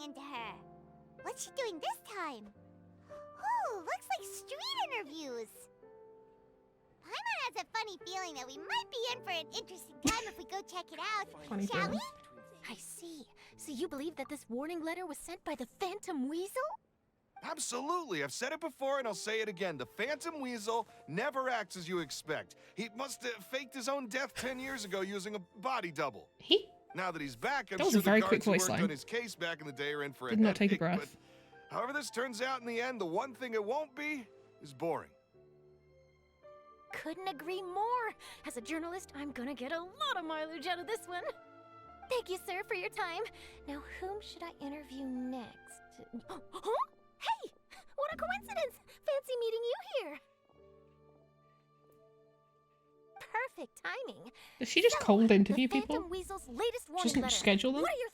running into her. What's she doing this time? Oh, looks like street interviews. Paimon has a funny feeling that we might be in for an interesting time if we go check it out. Funny Shall feeling. we? I see. So you believe that this warning letter was sent by the Phantom Weasel? Absolutely. I've said it before and I'll say it again. The Phantom Weasel never acts as you expect. He must have faked his own death 10 years ago using a body double. He Now that he's back, I'm That was sure a very the quick guards who voice worked line. on his case back in the day are in for did not take a epic, breath. But however this turns out in the end, the one thing it won't be is boring. Couldn't agree more. As a journalist, I'm gonna get a lot of mileage out of this one. Thank you, sir, for your time. Now, whom should I interview next? Huh? Hey! What a coincidence! Fancy meeting you here. Perfect timing. Does she just So, cold interview the people? Phantom Weasel's latest She warning doesn't letter. schedule them? What are your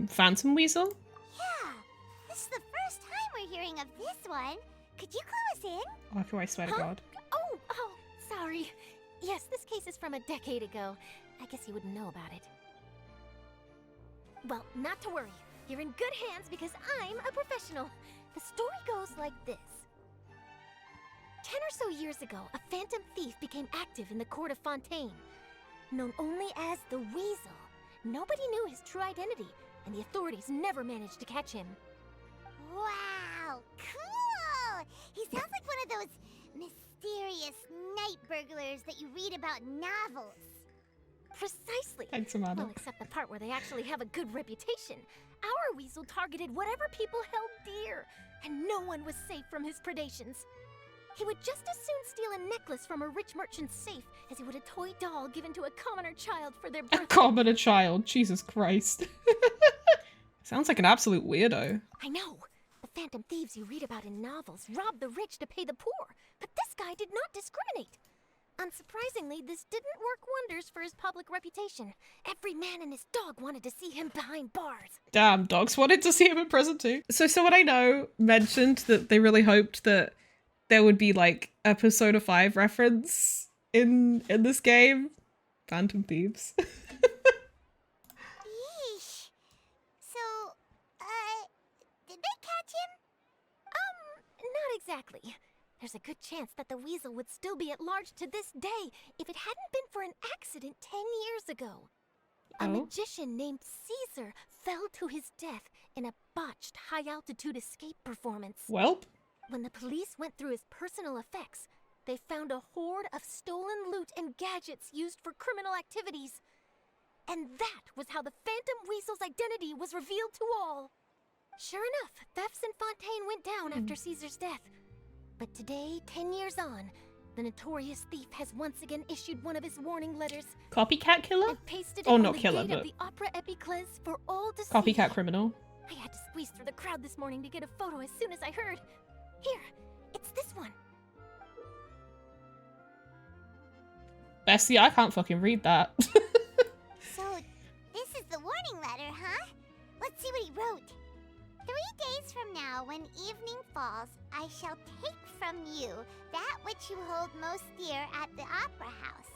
thoughts? Phantom Weasel? Yeah, this is the first time we're hearing of this one. Could you clue us in? Oh, I swear to Huh? God. Oh, sorry. Yes, this case is from a decade ago. I guess you wouldn't know about it. Well, not to worry. You're in good hands because I'm a professional. The story goes like this. 10 or so years ago, a phantom thief became active in the court of Fontaine. Known only as the Weasel, nobody knew his true identity, and the authorities never managed to catch him. Wow, cool! He sounds like one of those mysterious night burglars that you read about in novels. Precisely. Thanks, Amanda. Well, except the part where they actually have a good reputation. Our weasel targeted whatever people held dear, and no one was safe from his predations. He would just as soon steal a necklace from a rich merchant's safe as he would a toy doll given to a commoner child for their A birthday. commoner child. Jesus Christ. Sounds like an absolute weirdo. I know. The phantom thieves you read about in novels rob the rich to pay the poor, but this guy did not discriminate. Unsurprisingly, this didn't work wonders for his public reputation. Every man and his dog wanted to see him behind bars. Damn, dogs wanted to see him in prison too. So someone I know mentioned that they really hoped that there would be like a Persona 5 reference in this game. Phantom Thieves. Yeesh. So, did they catch him? Not exactly. There's a good chance that the weasel would still be at large to this day if it hadn't been for an accident 10 years ago. A Oh? magician named Caesar fell to his death in a botched high-altitude escape performance. Welp. When the police went through his personal effects, they found a hoard of stolen loot and gadgets used for criminal activities. And that was how the Phantom Weasel's identity was revealed to all. Sure enough, thefts in Fontaine went down after Caesar's death. But today, 10 years on, the notorious thief has once again issued one of his warning letters Copycat killer? and pasted it Oh, on not the killer, gate but of the Opera Epicles for all to see. copycat criminal. I had to squeeze through the crowd this morning to get a photo as soon as I heard. Here, it's this one. Bessie, I can't fucking read that. So, this is the warning letter, huh? Let's see what he wrote. 3 days from now, when evening falls, I shall take from you that which you hold most dear at the Opera House,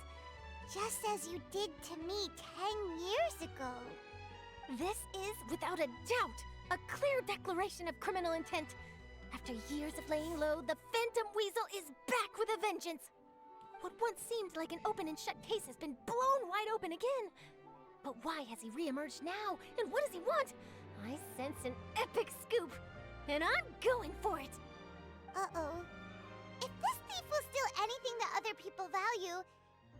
just as you did to me 10 years ago. This is, without a doubt, a clear declaration of criminal intent. After years of laying low, the Phantom Weasel is back with a vengeance. What once seemed like an open and shut case has been blown wide open again. But why has he reemerged now? And what does he want? I sense an epic scoop, and I'm going for it. Uh-oh. If this thief will steal anything that other people value,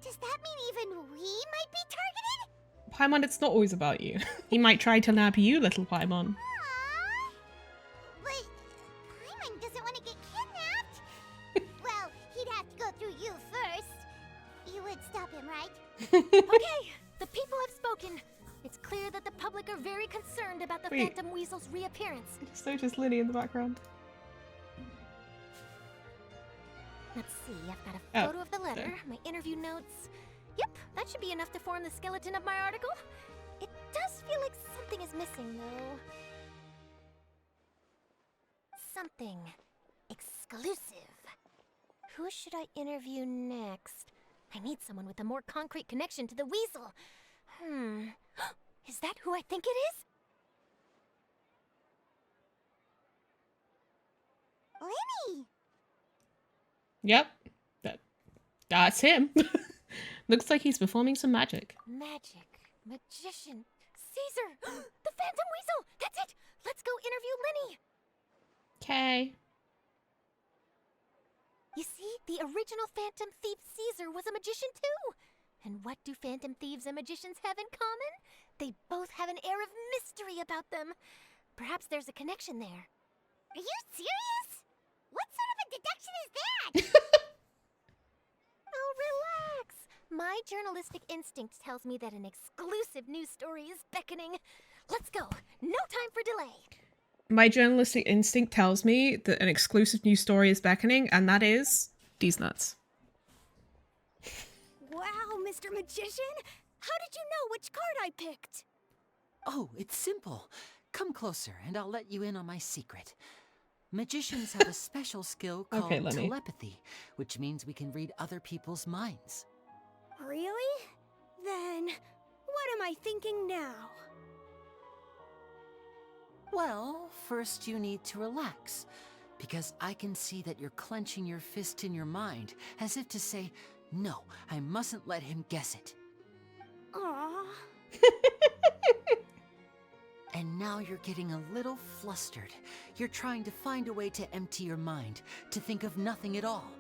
does that mean even we might be targeted? Paimon, it's not always about you. He might try to nab you, little Paimon. Aww. But Paimon doesn't want to get kidnapped. Well, he'd have to go through you first. You would stop him, right? Okay, the people have spoken. It's clear that the public are very concerned about the Wait. Phantom Weasel's reappearance. Just noticed Lyney in the background. Let's see, I've got a Oh, photo of the letter, there. my interview notes. Yep, that should be enough to form the skeleton of my article. It does feel like something is missing, though. Something exclusive. Who should I interview next? I need someone with a more concrete connection to the weasel. Is that who I think it is? Lyney! Yep. That's him. Looks like he's performing some magic. Magic. Magician. Caesar! The Phantom Weasel! That's it! Let's go interview Lyney! Okay. You see, the original Phantom Thief Caesar was a magician too! And what do Phantom Thieves and magicians have in common? They both have an air of mystery about them. Perhaps there's a connection there. Are you serious? What sort of a deduction is that? Oh, relax! My journalistic instinct tells me that an exclusive news story is beckoning. Let's go. No time for delay. My journalistic instinct tells me that an exclusive news story is beckoning, and that is these nuts. Wow, Mr. Magician! How did you know which card I picked? Oh, it's simple. Come closer and I'll let you in on my secret. Magicians have a special skill called Okay, Lyney. telepathy, which means we can read other people's minds. Really? Then, what am I thinking now? Well, first you need to relax, because I can see that you're clenching your fist in your mind, as if to say, no, I mustn't let him guess it. Aww. And now you're getting a little flustered. You're trying to find a way to empty your mind, to think of nothing at all.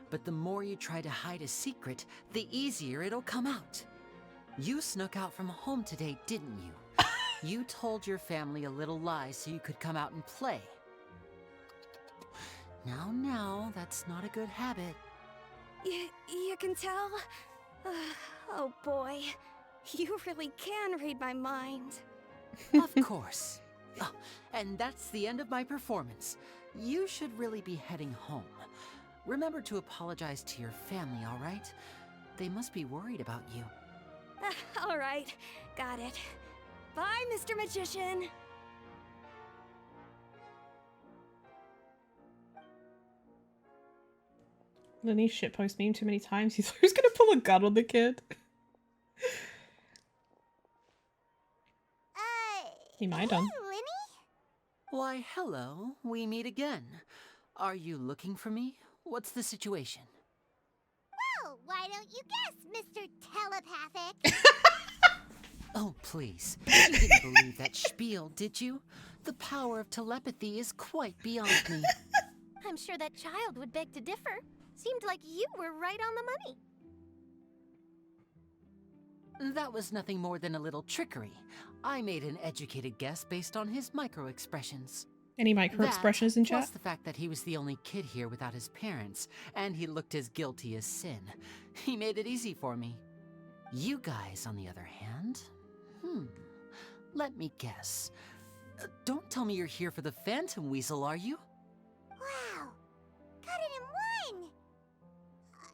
But the more you try to hide a secret, the easier it'll come out. You snuck out from home today, didn't you? You told your family a little lie so you could come out and play. Now, that's not a good habit. You can tell? Oh boy, you really can read my mind. Of course. Oh, and that's the end of my performance. You should really be heading home. Remember to apologize to your family, all right? They must be worried about you. All right, got it. Bye, Mr. Magician. Lyney shitpost meme too many times. He thought he was gonna pull a gun on the kid. He might Hey, have. Lyney? Why, hello. We meet again. Are you looking for me? What's the situation? Well, why don't you guess, Mr. Telepathic? Oh, please. You didn't believe that spiel, did you? The power of telepathy is quite beyond me. I'm sure that child would beg to differ. Seemed like you were right on the money. That was nothing more than a little trickery. I made an educated guess based on his micro-expressions. Any micro expressions in Plus chat? the fact that he was the only kid here without his parents, and he looked as guilty as sin. He made it easy for me. You guys, on the other hand, let me guess. Don't tell me you're here for the Phantom Weasel, are you? Wow, got it in one.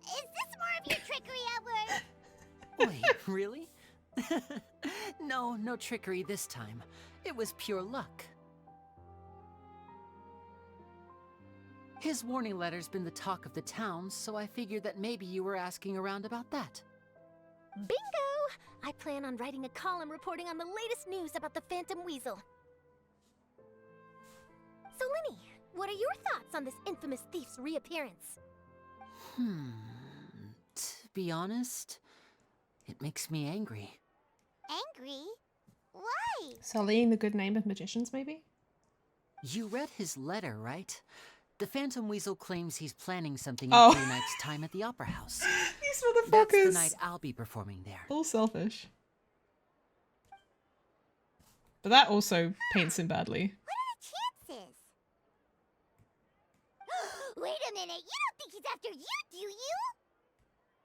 Is this more of your trickery, Edward? Wait, really? No trickery this time. It was pure luck. His warning letter's been the talk of the town, so I figured that maybe you were asking around about that. Bingo! I plan on writing a column reporting on the latest news about the Phantom Weasel. So, Lyney, what are your thoughts on this infamous thief's reappearance? To be honest, it makes me angry. Angry? Why? Sullying the good name of magicians, maybe? You read his letter, right? The Phantom Weasel claims he's planning something Oh. in 3 nights' time at the Opera House. These That's the motherfuckers. night I'll be performing there. All selfish. But that also paints him badly. What are the chances? Wait a minute, you don't think he's after you, do you?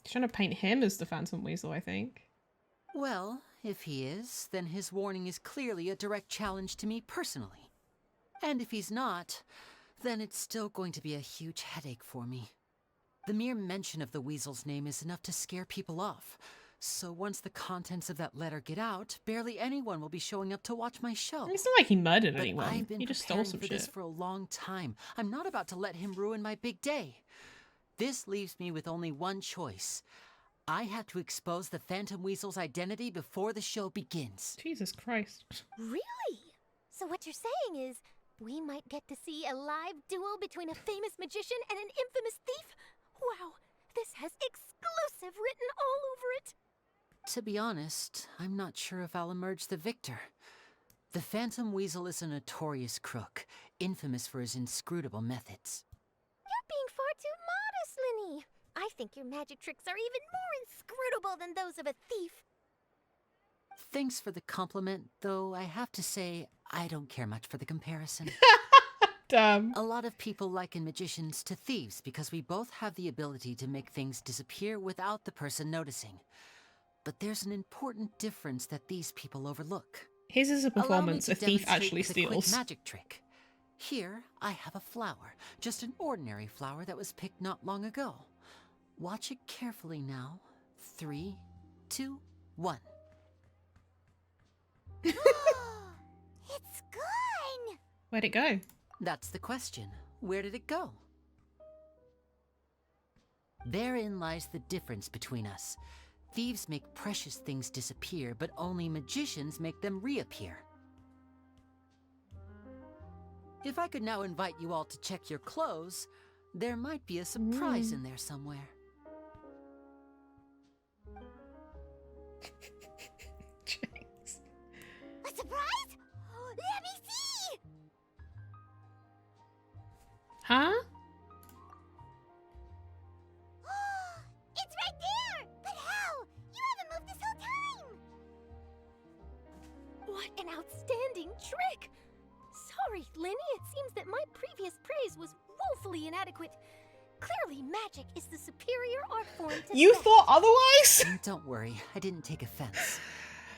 He's trying to paint him as the Phantom Weasel, I think. Well, if he is, then his warning is clearly a direct challenge to me personally. And if he's not, then it's still going to be a huge headache for me. The mere mention of the Weasel's name is enough to scare people off. So once the contents of that letter get out, barely anyone will be showing up to watch my show. It's not like he murdered But anyone. I've been He just stole preparing some for this shit. for a long time. I'm not about to let him ruin my big day. This leaves me with only one choice. I have to expose the Phantom Weasel's identity before the show begins. Jesus Christ. Really? So what you're saying is, We might get to see a live duel between a famous magician and an infamous thief. Wow, this has exclusive written all over it. To be honest, I'm not sure if I'll emerge the victor. The Phantom Weasel is a notorious crook, infamous for his inscrutable methods. You're being far too modest, Lyney. I think your magic tricks are even more inscrutable than those of a thief. Thanks for the compliment, though I have to say, I don't care much for the comparison. Damn. A lot of people liken magicians to thieves because we both have the ability to make things disappear without the person noticing. But there's an important difference that these people overlook. His is a performance. Allow me A to thief demonstrate actually with a quick steals. magic trick. Here, I have a flower. Just an ordinary flower that was picked not long ago. Watch it carefully now. 3, 2, 1. It's gone! Where'd it go? That's the question. Where did it go? Therein lies the difference between us. Thieves make precious things disappear, but only magicians make them reappear. If I could now invite you all to check your clothes, there might be a surprise in there somewhere. Jeez. A surprise? Let me see! Huh? It's right there! But how? You haven't moved this whole time! What an outstanding trick! Sorry, Lyney, it seems that my previous praise was woefully inadequate. Clearly, magic is the superior art form to You theft. thought otherwise? Don't worry, I didn't take offense.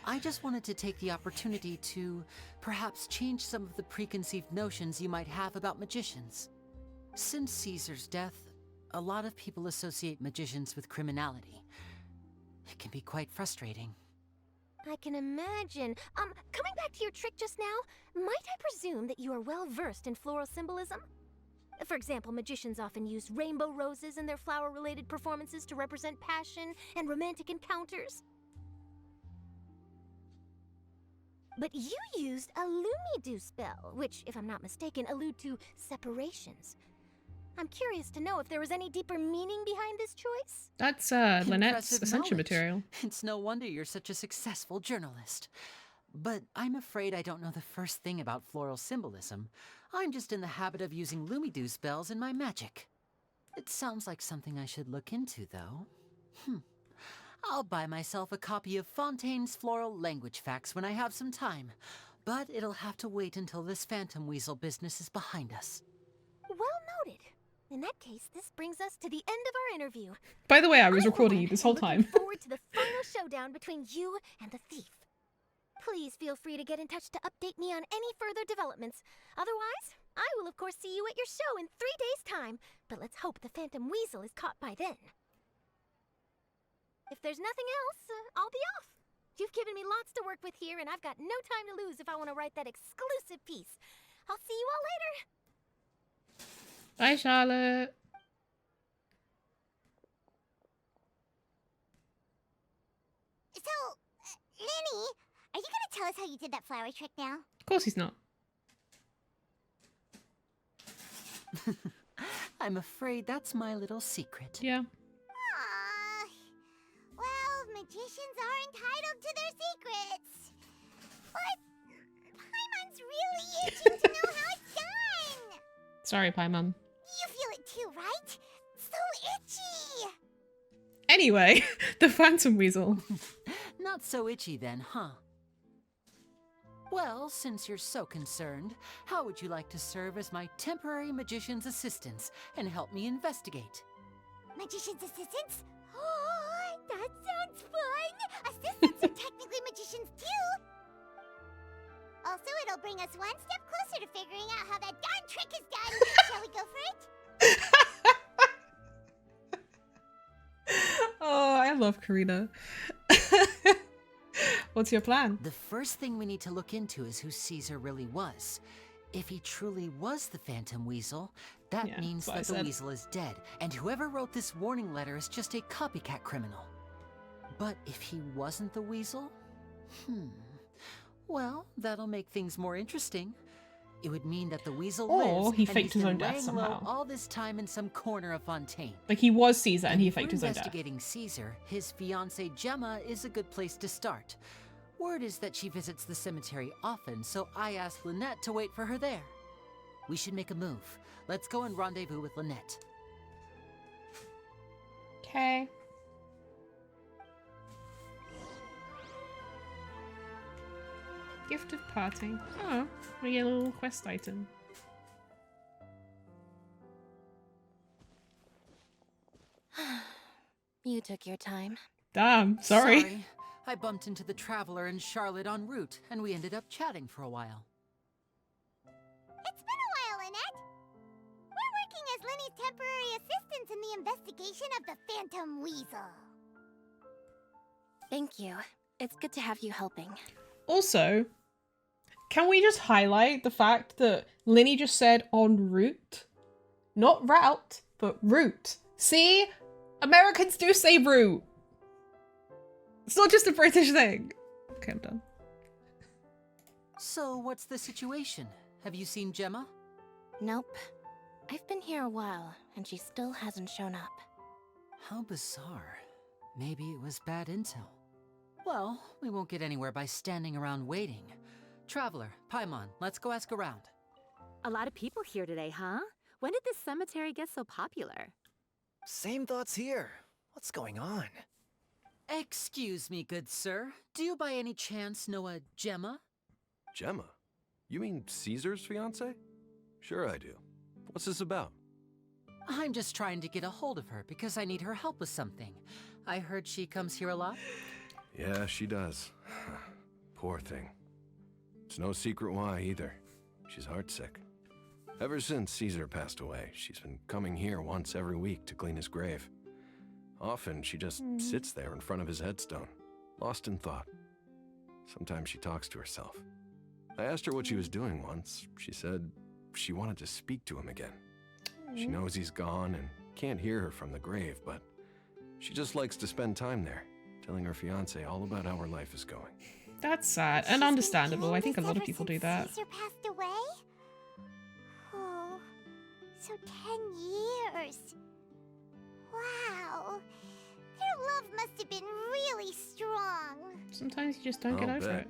I just wanted to take the opportunity to perhaps change some of the preconceived notions you might have about magicians. Since Caesar's death, a lot of people associate magicians with criminality. It can be quite frustrating. I can imagine. Coming back to your trick just now, might I presume that you are well versed in floral symbolism? For example, magicians often use rainbow roses in their flower-related performances to represent passion and romantic encounters. But you used a Lumidu spell, which, if I'm not mistaken, allude to separations. I'm curious to know if there was any deeper meaning behind this choice. That's Lynette's Impressive Ascension knowledge. material. It's no wonder you're such a successful journalist. But I'm afraid I don't know the first thing about floral symbolism. I'm just in the habit of using Lumidu spells in my magic. It sounds like something I should look into, though. I'll buy myself a copy of Fontaine's Floral Language Facts when I have some time. But it'll have to wait until this Phantom Weasel business is behind us. Well noted. In that case, this brings us to the end of our interview. By the way, I was For recording one, you this whole am looking time. forward to the final showdown between you and the thief. Please feel free to get in touch to update me on any further developments. Otherwise, I will of course see you at your show in 3 days' time. But let's hope the Phantom Weasel is caught by then. If there's nothing else, I'll be off. You've given me lots to work with here, and I've got no time to lose if I want to write that exclusive piece. I'll see you all later. Bye, Charlotte. So, Lyney, are you gonna tell us how you did that flower trick now? Of course he's not. I'm afraid that's my little secret. Yeah. Aww. Well, magicians are entitled to their secrets. But Paimon's really itching to know how it's done. Sorry, Paimon. You feel it too, right? So itchy. Anyway, the Phantom Weasel. Not so itchy then, huh? Well, since you're so concerned, how would you like to serve as my temporary magician's assistants and help me investigate? Magician's assistants? Oh, that sounds fun. Assistants are technically magicians too. Also, it'll bring us one step closer to figuring out how that darn trick is done. Shall we go for it? Oh, I love Karina. What's your plan? The first thing we need to look into is who Caesar really was. If he truly was the Phantom Weasel, that Yeah, means that's what that I the said. Weasel is dead, and whoever wrote this warning letter is just a copycat criminal. But if he wasn't the Weasel? Well, that'll make things more interesting. It would mean that the weasel Or lives, he and faked he's his own been death laying somehow. low all this time in some corner of Fontaine. Like, he was Caesar and he If faked we're his own death. investigating Caesar, his fiancée Gemma is a good place to start. Word is that she visits the cemetery often, so I asked Lynette to wait for her there. We should make a move. Let's go and rendezvous with Lynette. Okay. Gift of parting. Oh, we get a little quest item. You took your time. Damn, sorry. I bumped into the Traveler and Charlotte en route, and we ended up chatting for a while. It's been a while, Lynette. We're working as Lyney's temporary assistants in the investigation of the Phantom Weasel. Thank you. It's good to have you helping. Also, can we just highlight the fact that Lyney just said en route? Not route, but route. See? Americans do say route. It's not just a British thing. Okay, I'm done. So, what's the situation? Have you seen Gemma? Nope. I've been here a while, and she still hasn't shown up. How bizarre. Maybe it was bad intel. Well, we won't get anywhere by standing around waiting. Traveler, Paimon, let's go ask around. A lot of people here today, huh? When did this cemetery get so popular? Same thoughts here. What's going on? Excuse me, good sir. Do you by any chance know a Gemma? Gemma? You mean Caesar's fiance? Sure I do. What's this about? I'm just trying to get a hold of her because I need her help with something. I heard she comes here a lot. Yeah, she does. Poor thing. It's no secret why either. She's heartsick. Ever since Caesar passed away, she's been coming here once every week to clean his grave. Often she just sits there in front of his headstone, lost in thought. Sometimes she talks to herself. I asked her what she was doing once. She said she wanted to speak to him again. She knows he's gone and can't hear her from the grave, but she just likes to spend time there, telling her fiance all about how her life is going. That's sad She's and been understandable. I doing think a this lot of ever people since do that. Caesar passed away? Oh, so 10 years. Wow. Their love must have been really strong. Sometimes you just don't get I'll over bet. it.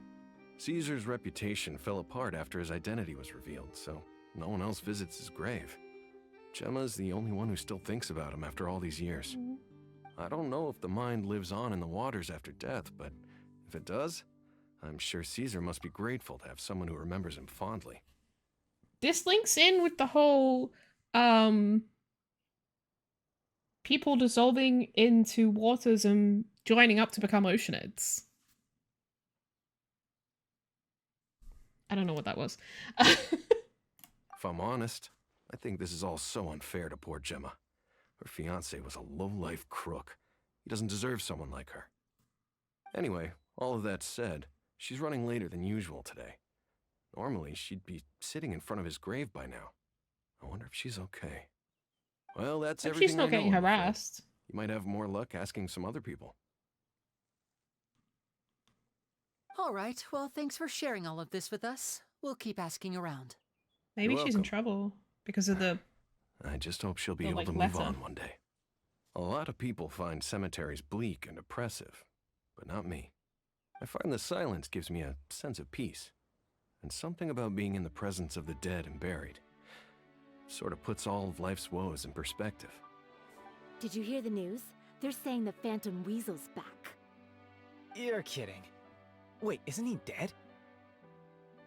Caesar's reputation fell apart after his identity was revealed, so no one else visits his grave. Gemma's the only one who still thinks about him after all these years. I don't know if the mind lives on in the waters after death, but if it does, I'm sure Caesar must be grateful to have someone who remembers him fondly. This links in with the whole people dissolving into waters and joining up to become oceanids. I don't know what that was. If I'm honest, I think this is all so unfair to poor Gemma. Her fiancé was a low-life crook. He doesn't deserve someone like her. Anyway, all of that said, she's running later than usual today. Normally, she'd be sitting in front of his grave by now. I wonder if she's okay. Well, that's Hope everything she's not I know, getting I'm afraid. harassed. You might have more luck asking some other people. All right, well, thanks for sharing all of this with us. We'll keep asking around. Maybe You're she's in welcome. trouble because of the... I just hope she'll be The, able like, to move letter. on one day. A lot of people find cemeteries bleak and oppressive, but not me. I find the silence gives me a sense of peace, and something about being in the presence of the dead and buried sort of puts all of life's woes in perspective. Did you hear the news? They're saying the Phantom Weasel's back. You're kidding. Wait, isn't he dead?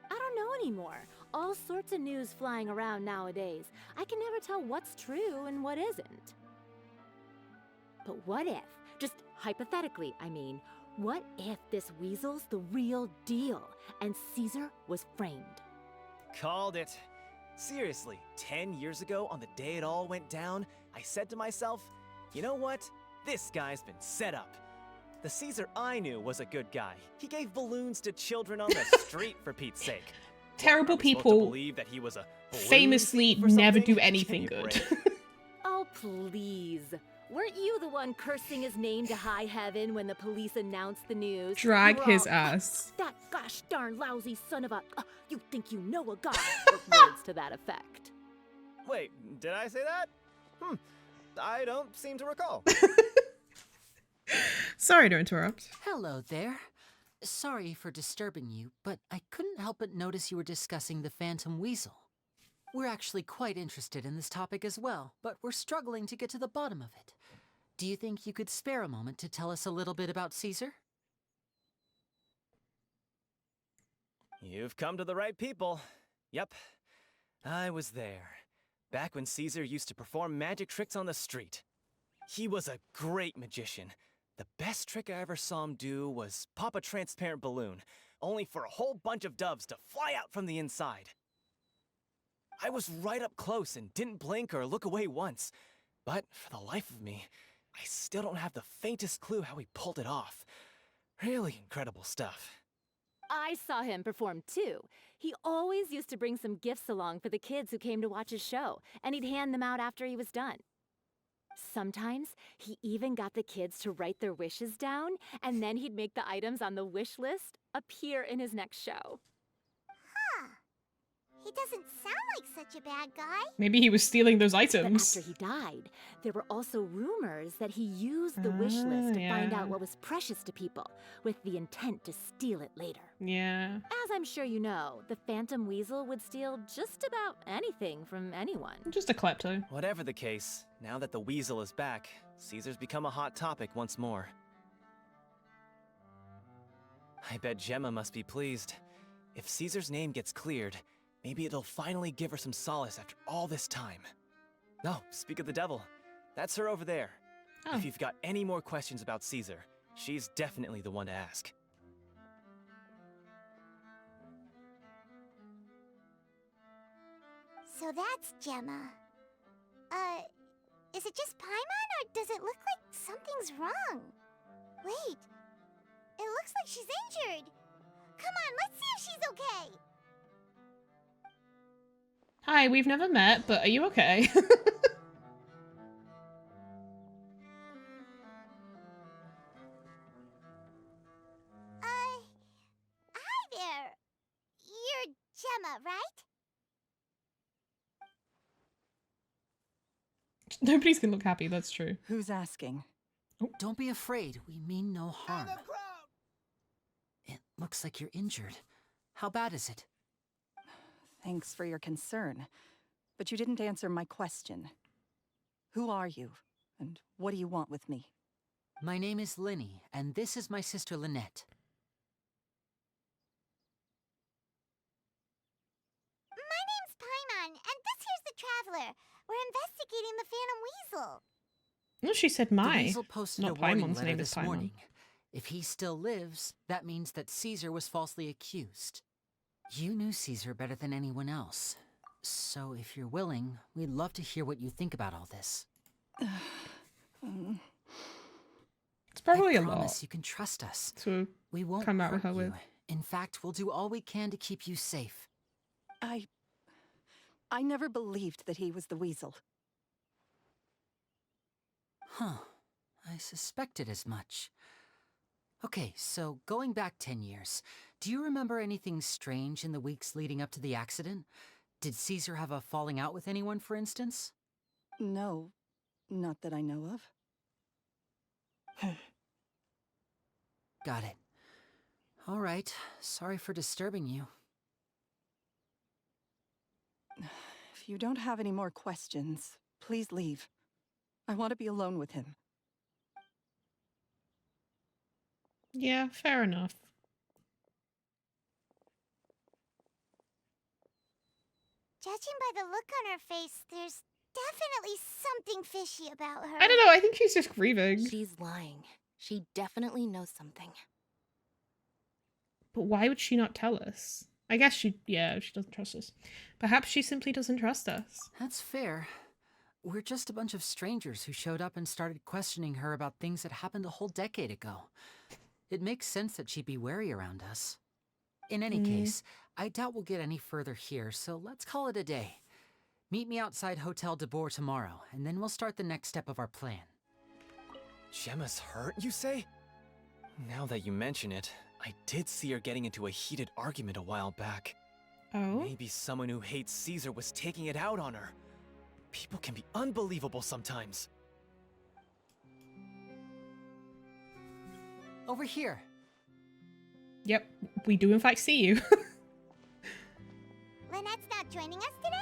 I don't know anymore. All sorts of news flying around nowadays. I can never tell what's true and what isn't. But what if, just hypothetically, I mean, what if this weasel's the real deal and Caesar was framed? Called it. Seriously, 10 years ago, on the day it all went down, I said to myself, you know what? This guy's been set up. The Caesar I knew was a good guy. He gave balloons to children on the street, for Pete's sake. Terrible Are we supposed to people believe that he was a balloon famously thief or never something? do Give anything me a good. break. Oh, please. weren't you the one cursing his name to high heaven when the police announced the news? Drag You were his all, ass. That gosh darn lousy son of a... you think you know a god, with words to that effect. Wait, did I say that? I don't seem to recall. Sorry to interrupt. Hello there. Sorry for disturbing you, but I couldn't help but notice you were discussing the Phantom Weasel. We're actually quite interested in this topic as well, but we're struggling to get to the bottom of it. Do you think you could spare a moment to tell us a little bit about Caesar? You've come to the right people. Yep, I was there. Back when Caesar used to perform magic tricks on the street. He was a great magician. The best trick I ever saw him do was pop a transparent balloon, only for a whole bunch of doves to fly out from the inside. I was right up close and didn't blink or look away once. But for the life of me, I still don't have the faintest clue how he pulled it off. Really incredible stuff. I saw him perform too. He always used to bring some gifts along for the kids who came to watch his show, and he'd hand them out after he was done. Sometimes he even got the kids to write their wishes down, and then he'd make the items on the wish list appear in his next show. Huh. He doesn't sound like such a bad guy. Maybe he was stealing those But items. after he died, there were also rumors that he used the wish list to find yeah. out what was precious to people, with the intent to steal it later. Yeah. As I'm sure you know, the Phantom Weasel would steal just about anything from anyone. Just a klepto. Whatever the case, now that the weasel is back, Caesar's become a hot topic once more. I bet Gemma must be pleased. If Caesar's name gets cleared, maybe it'll finally give her some solace after all this time. No, speak of the devil. That's her over there. Oh. If you've got any more questions about Caesar, she's definitely the one to ask. So that's Gemma. Is it just Paimon, or does it look like something's wrong? Wait, it looks like she's injured. Come on, let's see if she's okay. Hi, we've never met, but are you okay? Hi there. You're Gemma, right? Nobody's gonna look happy, that's true. Who's asking? Don't be afraid, we mean no harm. It looks like you're injured. How bad is it? Thanks for your concern, but you didn't answer my question. Who are you, and what do you want with me? My name is Lyney, and this is my sister Lynette. My name's Paimon, and this here's the Traveler. We're investigating the Phantom Weasel. No, she said The my. weasel posted not a warning Paimon's letter name is this Paimon. morning. If he still lives, that means that Caesar was falsely accused. You knew Caesar better than anyone else. So if you're willing, we'd love to hear what you think about all this. It's probably I a promise lot you can trust us. to We won't come out with hurt her you. with. In fact, we'll do all we can to keep you safe. I never believed that he was the weasel. Huh. I suspected as much. Okay, so going back 10 years, do you remember anything strange in the weeks leading up to the accident? Did Caesar have a falling out with anyone, for instance? No, not that I know of. Got it. All right, sorry for disturbing you. If you don't have any more questions, please leave. I want to be alone with him. Yeah, fair enough. Judging by the look on her face, there's definitely something fishy about her. I don't know, I think she's just grieving. She's lying. She definitely knows something. But why would she not tell us? I guess she doesn't trust us. Perhaps she simply doesn't trust us. That's fair. We're just a bunch of strangers who showed up and started questioning her about things that happened a whole decade ago. It makes sense that she'd be wary around us. In any case, I doubt we'll get any further here, so let's call it a day. Meet me outside Hotel de Boer tomorrow, and then we'll start the next step of our plan. Gemma's hurt, you say? Now that you mention it, I did see her getting into a heated argument a while back. Oh? Maybe someone who hates Caesar was taking it out on her. People can be unbelievable sometimes. Over here. Yep, we do in fact see you. Lynette's not joining us today?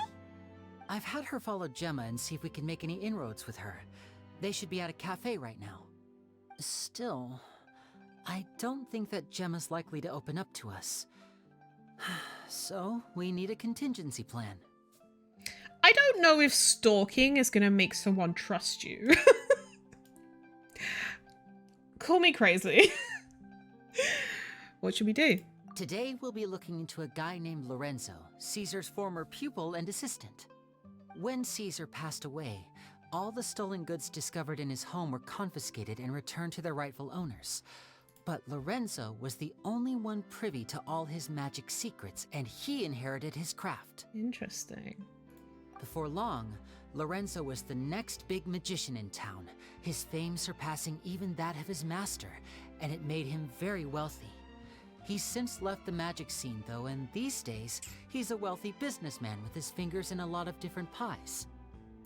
I've had her follow Gemma and see if we can make any inroads with her. They should be at a cafe right now. Still, I don't think that Gemma's likely to open up to us. So, we need a contingency plan. I don't know if stalking is gonna make someone trust you. Call me crazy. What should we do? Today, we'll be looking into a guy named Lorenzo, Caesar's former pupil and assistant. When Caesar passed away, all the stolen goods discovered in his home were confiscated and returned to their rightful owners. But Lorenzo was the only one privy to all his magic secrets, and he inherited his craft. Interesting. Before long, Lorenzo was the next big magician in town, his fame surpassing even that of his master, and it made him very wealthy. He's since left the magic scene though, and these days, he's a wealthy businessman with his fingers in a lot of different pies.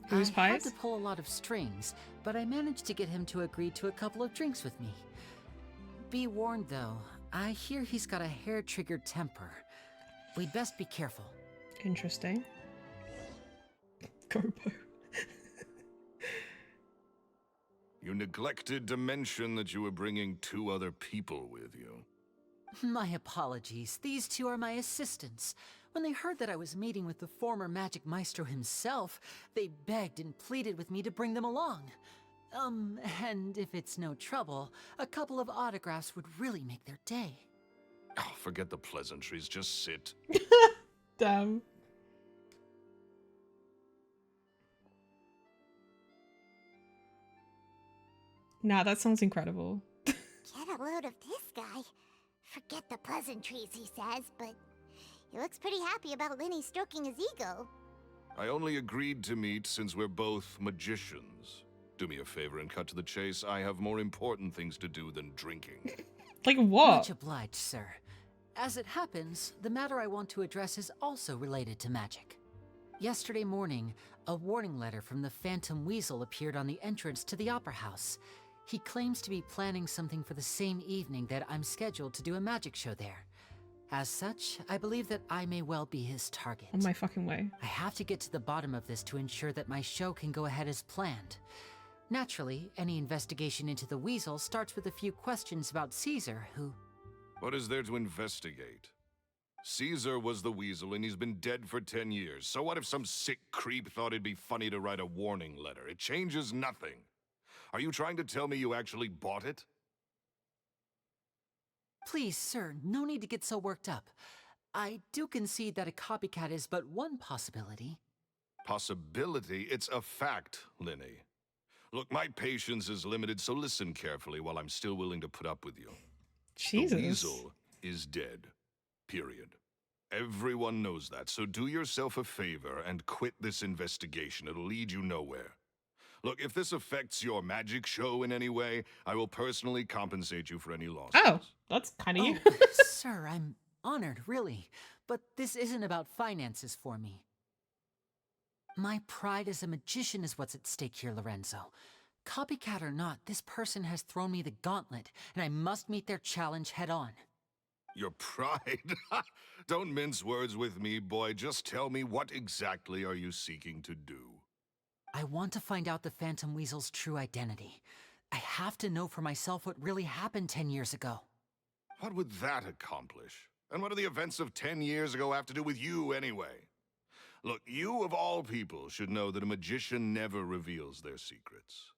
Whose I had pies? to pull a lot of strings, but I managed to get him to agree to a couple of drinks with me. Be warned though, I hear he's got a hair-triggered temper. We'd best be careful. Interesting. Gobo. You neglected to mention that you were bringing 2 other people with you. My apologies. These 2 are my assistants. When they heard that I was meeting with the former magic maestro himself, they begged and pleaded with me to bring them along. And if it's no trouble, a couple of autographs would really make their day. Oh, forget the pleasantries, just sit. Damn. Nah, that sounds incredible. Get a load of this guy. Forget the pleasantries, he says, but he looks pretty happy about Lyney stroking his ego. I only agreed to meet since we're both magicians. Do me a favor and cut to the chase. I have more important things to do than drinking. Like what? Much obliged, sir. As it happens, the matter I want to address is also related to magic. Yesterday morning, a warning letter from the Phantom Weasel appeared on the entrance to the Opera House. He claims to be planning something for the same evening that I'm scheduled to do a magic show there. As such, I believe that I may well be his target. On my fucking way. I have to get to the bottom of this to ensure that my show can go ahead as planned. Naturally, any investigation into the Weasel starts with a few questions about Caesar, who... What is there to investigate? Caesar was the Weasel and he's been dead for 10 years. So what if some sick creep thought it'd be funny to write a warning letter? It changes nothing. Are you trying to tell me you actually bought it? Please, sir, no need to get so worked up. I do concede that a copycat is but one possibility. Possibility? It's a fact, Lyney. Look, my patience is limited, so listen carefully while I'm still willing to put up with you. Jesus. The Weasel is dead. Period. Everyone knows that, so do yourself a favor and quit this investigation. It'll lead you nowhere. Look, if this affects your magic show in any way, I will personally compensate you for any losses. Oh, that's kind of you. Sir, I'm honored, really. But this isn't about finances for me. My pride as a magician is what's at stake here, Lorenzo. Copycat or not, this person has thrown me the gauntlet, and I must meet their challenge head on. Your pride? Don't mince words with me, boy. Just tell me, what exactly are you seeking to do? I want to find out the Phantom Weasel's true identity. I have to know for myself what really happened 10 years ago. What would that accomplish? And what do the events of 10 years ago have to do with you, anyway? Look, you of all people should know that a magician never reveals their secrets.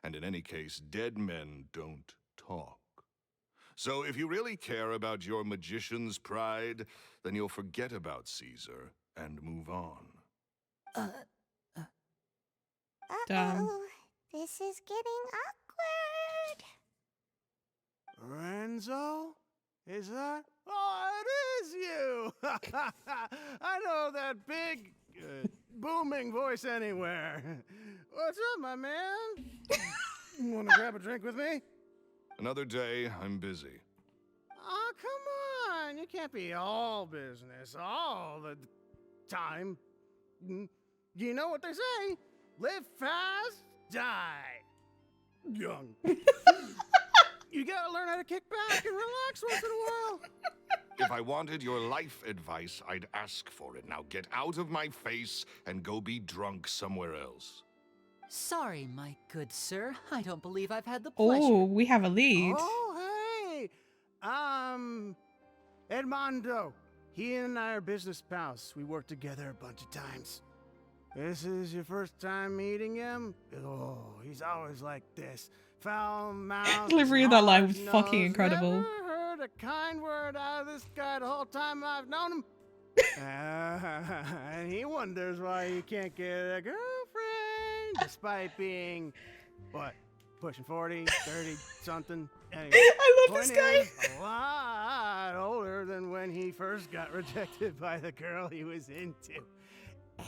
And in any case, dead men don't talk. So if you really care about your magician's pride, then you'll forget about Caesar and move on. Uh-oh, this is getting awkward. Renzo? Is that? Oh, it is you! I know that big, booming voice anywhere. What's up, my man? Want to grab a drink with me? Another day, I'm busy. Oh, come on. You can't be all business all the time. You know what they say? Live fast, die young. You gotta learn how to kick back and relax once in a while. If I wanted your life advice, I'd ask for it. Now get out of my face and go be drunk somewhere else. Sorry, my good sir. I don't believe I've had the pleasure. Oh, we have a lead. Oh, hey. Edmondo. He and I are business pals. We worked together a bunch of times. This is your first time meeting him? Oh, he's always like this. Foul mouth. Delivery of that line was hard-nosed. fucking incredible. Never heard a kind word out of this guy the whole time I've known him. And he wonders why he can't get a girlfriend, despite being, what, pushing 40, 30, something. Anyway, I love this point guy. is, a lot older than when he first got rejected by the girl he was into. And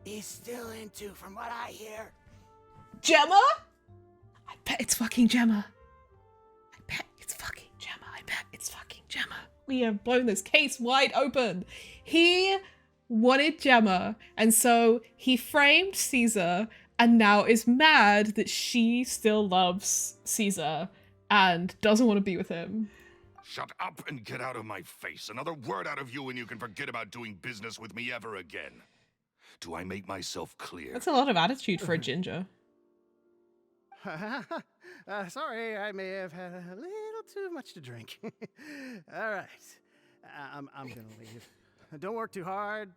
he's still into, from what I hear. Gemma? I bet it's fucking Gemma. I bet it's fucking Gemma. I bet it's fucking Gemma. We have blown this case wide open. He wanted Gemma, and so he framed Caesar, and now is mad that she still loves Caesar and doesn't want to be with him. Shut up and get out of my face. Another word out of you and you can forget about doing business with me ever again. Do I make myself clear? That's a lot of attitude for a ginger. Sorry, I may have had a little too much to drink. All right, I'm gonna leave. Don't work too hard.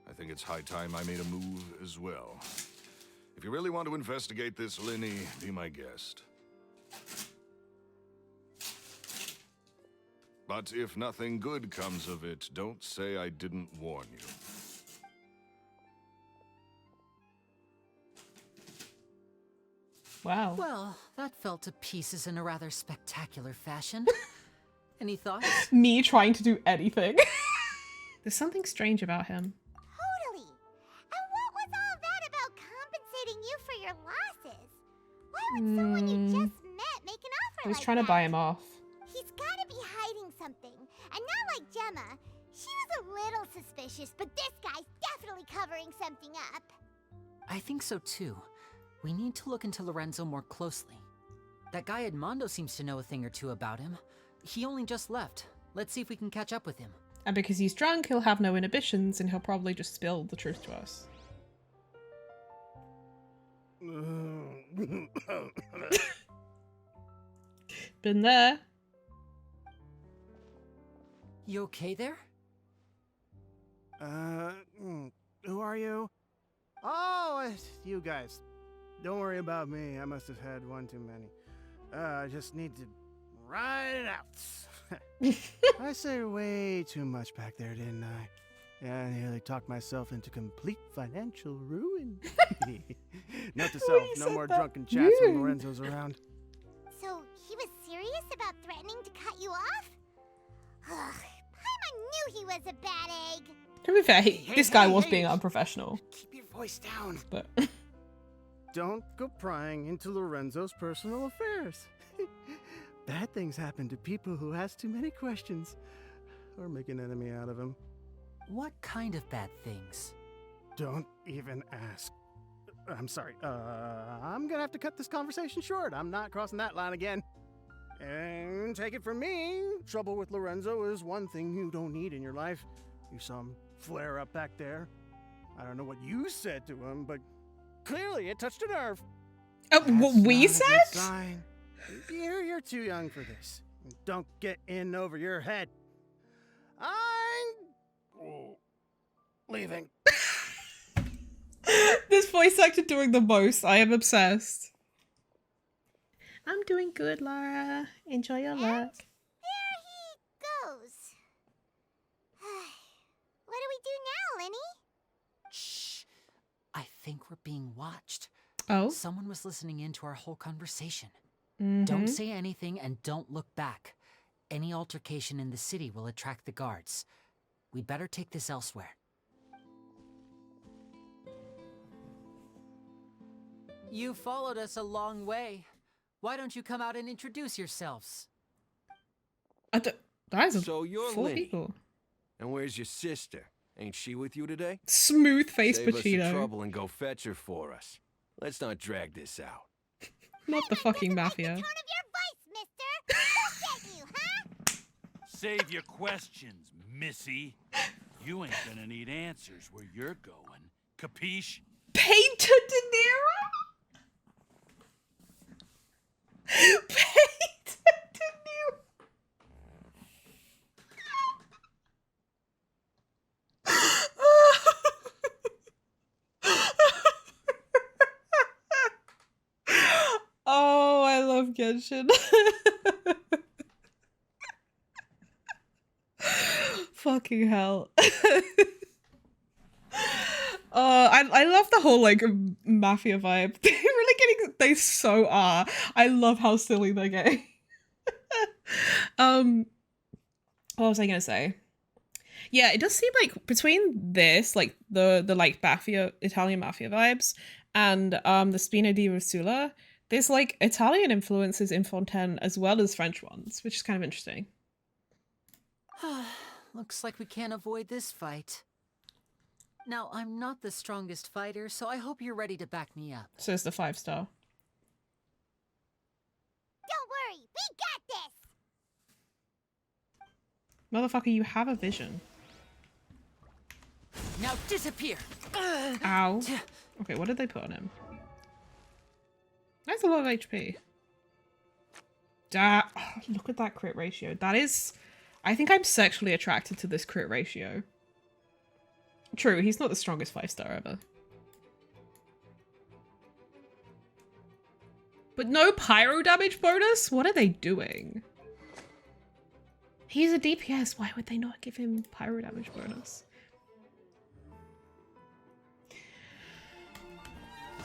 I think it's high time I made a move as well. If you really want to investigate this, Lyney, be my guest. But if nothing good comes of it, don't say I didn't warn you. Wow. Well, that fell to pieces in a rather spectacular fashion. Any thoughts? Me trying to do anything. There's something strange about him. Totally. And what was all that about compensating you for your losses? Why would someone you just met make an offer I was like trying to that? buy him off. He's gotta be hiding something. And not like Gemma. She was a little suspicious, but this guy's definitely covering something up. I think so too. We need to look into Lorenzo more closely. That guy Edmondo seems to know a thing or two about him. He only just left. Let's see if we can catch up with him. And because he's drunk, he'll have no inhibitions and he'll probably just spill the truth to us. Been there. You okay there? Who are you? Oh, it's you guys. Don't worry about me. I must have had one too many. I just need to ride it out. I said way too much back there, didn't I? Yeah, I nearly talked myself into complete financial ruin. Note to self, no more drunken chats when Lorenzo's around. So he was serious about threatening to cut you off? Ugh, Paimon knew he was a bad egg. To be fair, this guy was being unprofessional. Keep your voice down. But Don't go prying into Lorenzo's personal affairs. Bad things happen to people who ask too many questions or make an enemy out of him. What kind of bad things? Don't even ask. I'm sorry. I'm gonna have to cut this conversation short. I'm not crossing that line again. And take it from me, trouble with Lorenzo is one thing you don't need in your life. You saw him flare up back there. I don't know what you said to him, but clearly it touched a nerve. what we That's not a good said? sign. You're too young for this. Don't get in over your head. I'm leaving. This voice actor doing the most. I am obsessed. I'm doing good, Lara. Enjoy your luck. There he goes. What do we do now, Lyney? Shh. I think we're being watched. Oh? Someone was listening in to our whole conversation. Mm-hmm. Don't say anything and don't look back. Any altercation in the city will attract the guards. We'd better take this elsewhere. You followed us a long way. Why don't you come out and introduce yourselves? That is So you're 4 Lyney. people. And where's your sister? Ain't she with you today? Smooth face Save us the Pacino. trouble and go fetch her for us. Let's not drag this out. Not the fucking The mafia. tone of your voice, mister. Who sent you, huh? Save your questions, missy. You ain't gonna need answers where you're going. Capiche? Painter De Niro? Painter De Niro. Oh, I love Genshin. Fucking hell. I love the whole like mafia vibe. They're really getting, they so are. I love how silly they're getting. What was I gonna say? Yeah, it does seem like between this, like the like mafia, Italian mafia vibes, and the Spina di Rosula, there's like Italian influences in Fontaine as well as French ones, which is kind of interesting. Looks like we can't avoid this fight. Now, I'm not the strongest fighter, so I hope you're ready to back me up. So it's the 5-star. Don't worry, we got this. Motherfucker, you have a vision. Now disappear! Ow. Okay, what did they put on him? That's a lot of HP. Look at that crit ratio. That is... I think I'm sexually attracted to this crit ratio. True, he's not the strongest 5-star ever. But no pyro damage bonus? What are they doing? He's a DPS. Why would they not give him pyro damage bonus?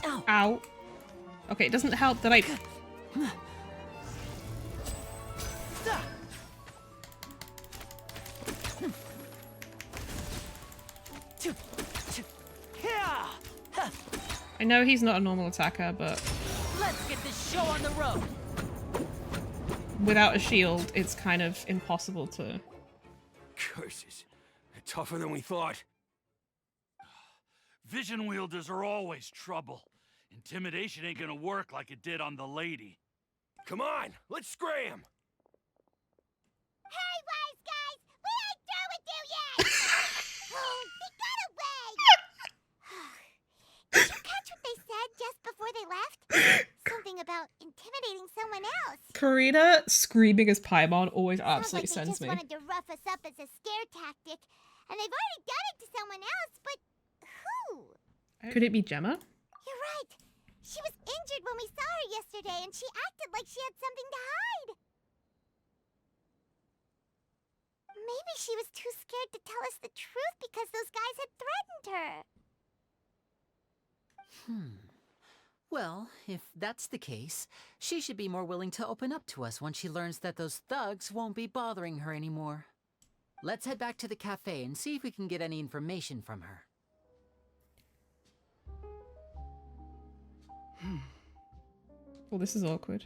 Ow. Ow. Okay, it doesn't help that I... I know he's not a normal attacker, but Let's get this show on the road. without a shield, it's kind of impossible to... Curses. They're tougher than we thought. Vision wielders are always trouble. Intimidation ain't gonna work like it did on the lady. Come on, let's scram! Hey, wise guys, we ain't through with you yet. Oh, they got away. Did you catch what they said just before they left? Something about intimidating someone else. Karina screaming as Paimon always absolutely Sounds like sends they me. just wanted to rough us up as a scare tactic, and they've already done it to someone else, but who? Could it be Gemma? You're right. She was injured when we saw her yesterday, and she acted like she had something to hide. Maybe she was too scared to tell us the truth because those guys had threatened her. Well, if that's the case, she should be more willing to open up to us once she learns that those thugs won't be bothering her anymore. Let's head back to the cafe and see if we can get any information from her. Well, this is awkward.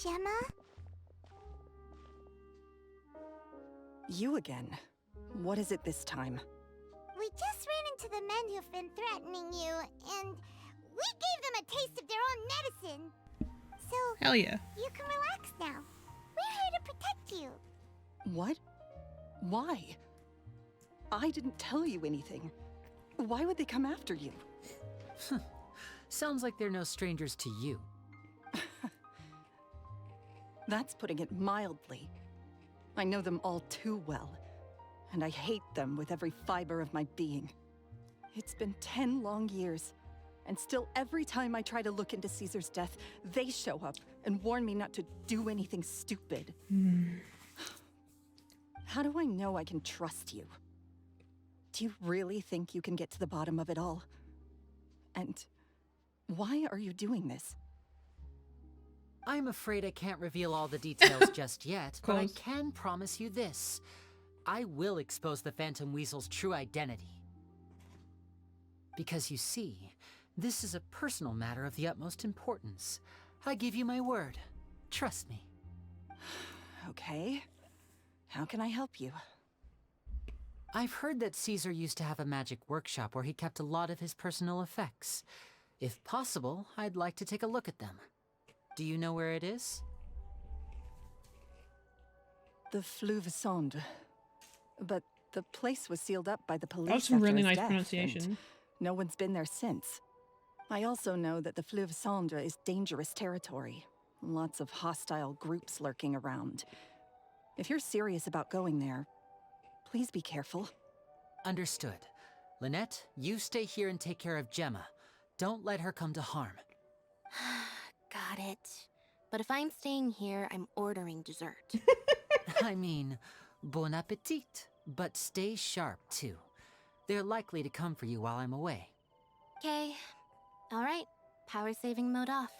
Gemma? You again. What is it this time? We just ran into the men who've been threatening you, and we gave them a taste of their own medicine. So, Hell yeah. you can relax now. We're here to protect you. What? Why? I didn't tell you anything. Why would they come after you? Sounds like they're no strangers to you. That's putting it mildly. I know them all too well, and I hate them with every fiber of my being. It's been 10 long years, and still every time I try to look into Caesar's death, they show up and warn me not to do anything stupid. How do I know I can trust you? Do you really think you can get to the bottom of it all? And why are you doing this? I'm afraid I can't reveal all the details just yet, but I Course. can promise you this. I will expose the Phantom Weasel's true identity. Because you see, this is a personal matter of the utmost importance. I give you my word. Trust me. Okay. How can I help you? I've heard that Caesar used to have a magic workshop where he kept a lot of his personal effects. If possible, I'd like to take a look at them. Do you know where it is? The Fleuve Cendre. But the place was sealed up by the police. That was some after really his nice death, pronunciation. and no one's been there since. I also know that the Fleuve Cendre is dangerous territory. Lots of hostile groups lurking around. If you're serious about going there, please be careful. Understood. Lynette, you stay here and take care of Gemma. Don't let her come to harm. Got it. But if I'm staying here, I'm ordering dessert. I mean, bon appetit. But stay sharp, too. They're likely to come for you while I'm away. Okay. Alright. Power saving mode off.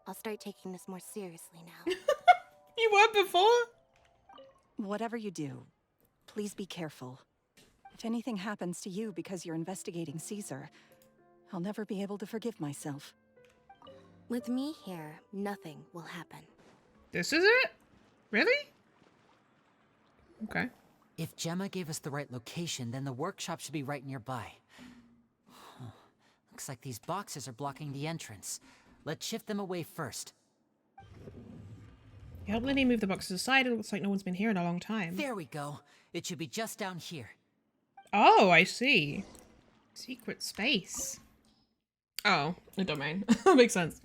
I'll start taking this more seriously now. You were before? Whatever you do, please be careful. If anything happens to you because you're investigating Caesar, I'll never be able to forgive myself. With me here, nothing will happen. This is it? Really? Okay. If Gemma gave us the right location, then the workshop should be right nearby. Looks like these boxes are blocking the entrance. Let's shift them away first. You help Lyney move the boxes aside. It looks like no one's been here in a long time. There we go. It should be just down here. Oh, I see. Secret space. Oh, a domain. That makes sense.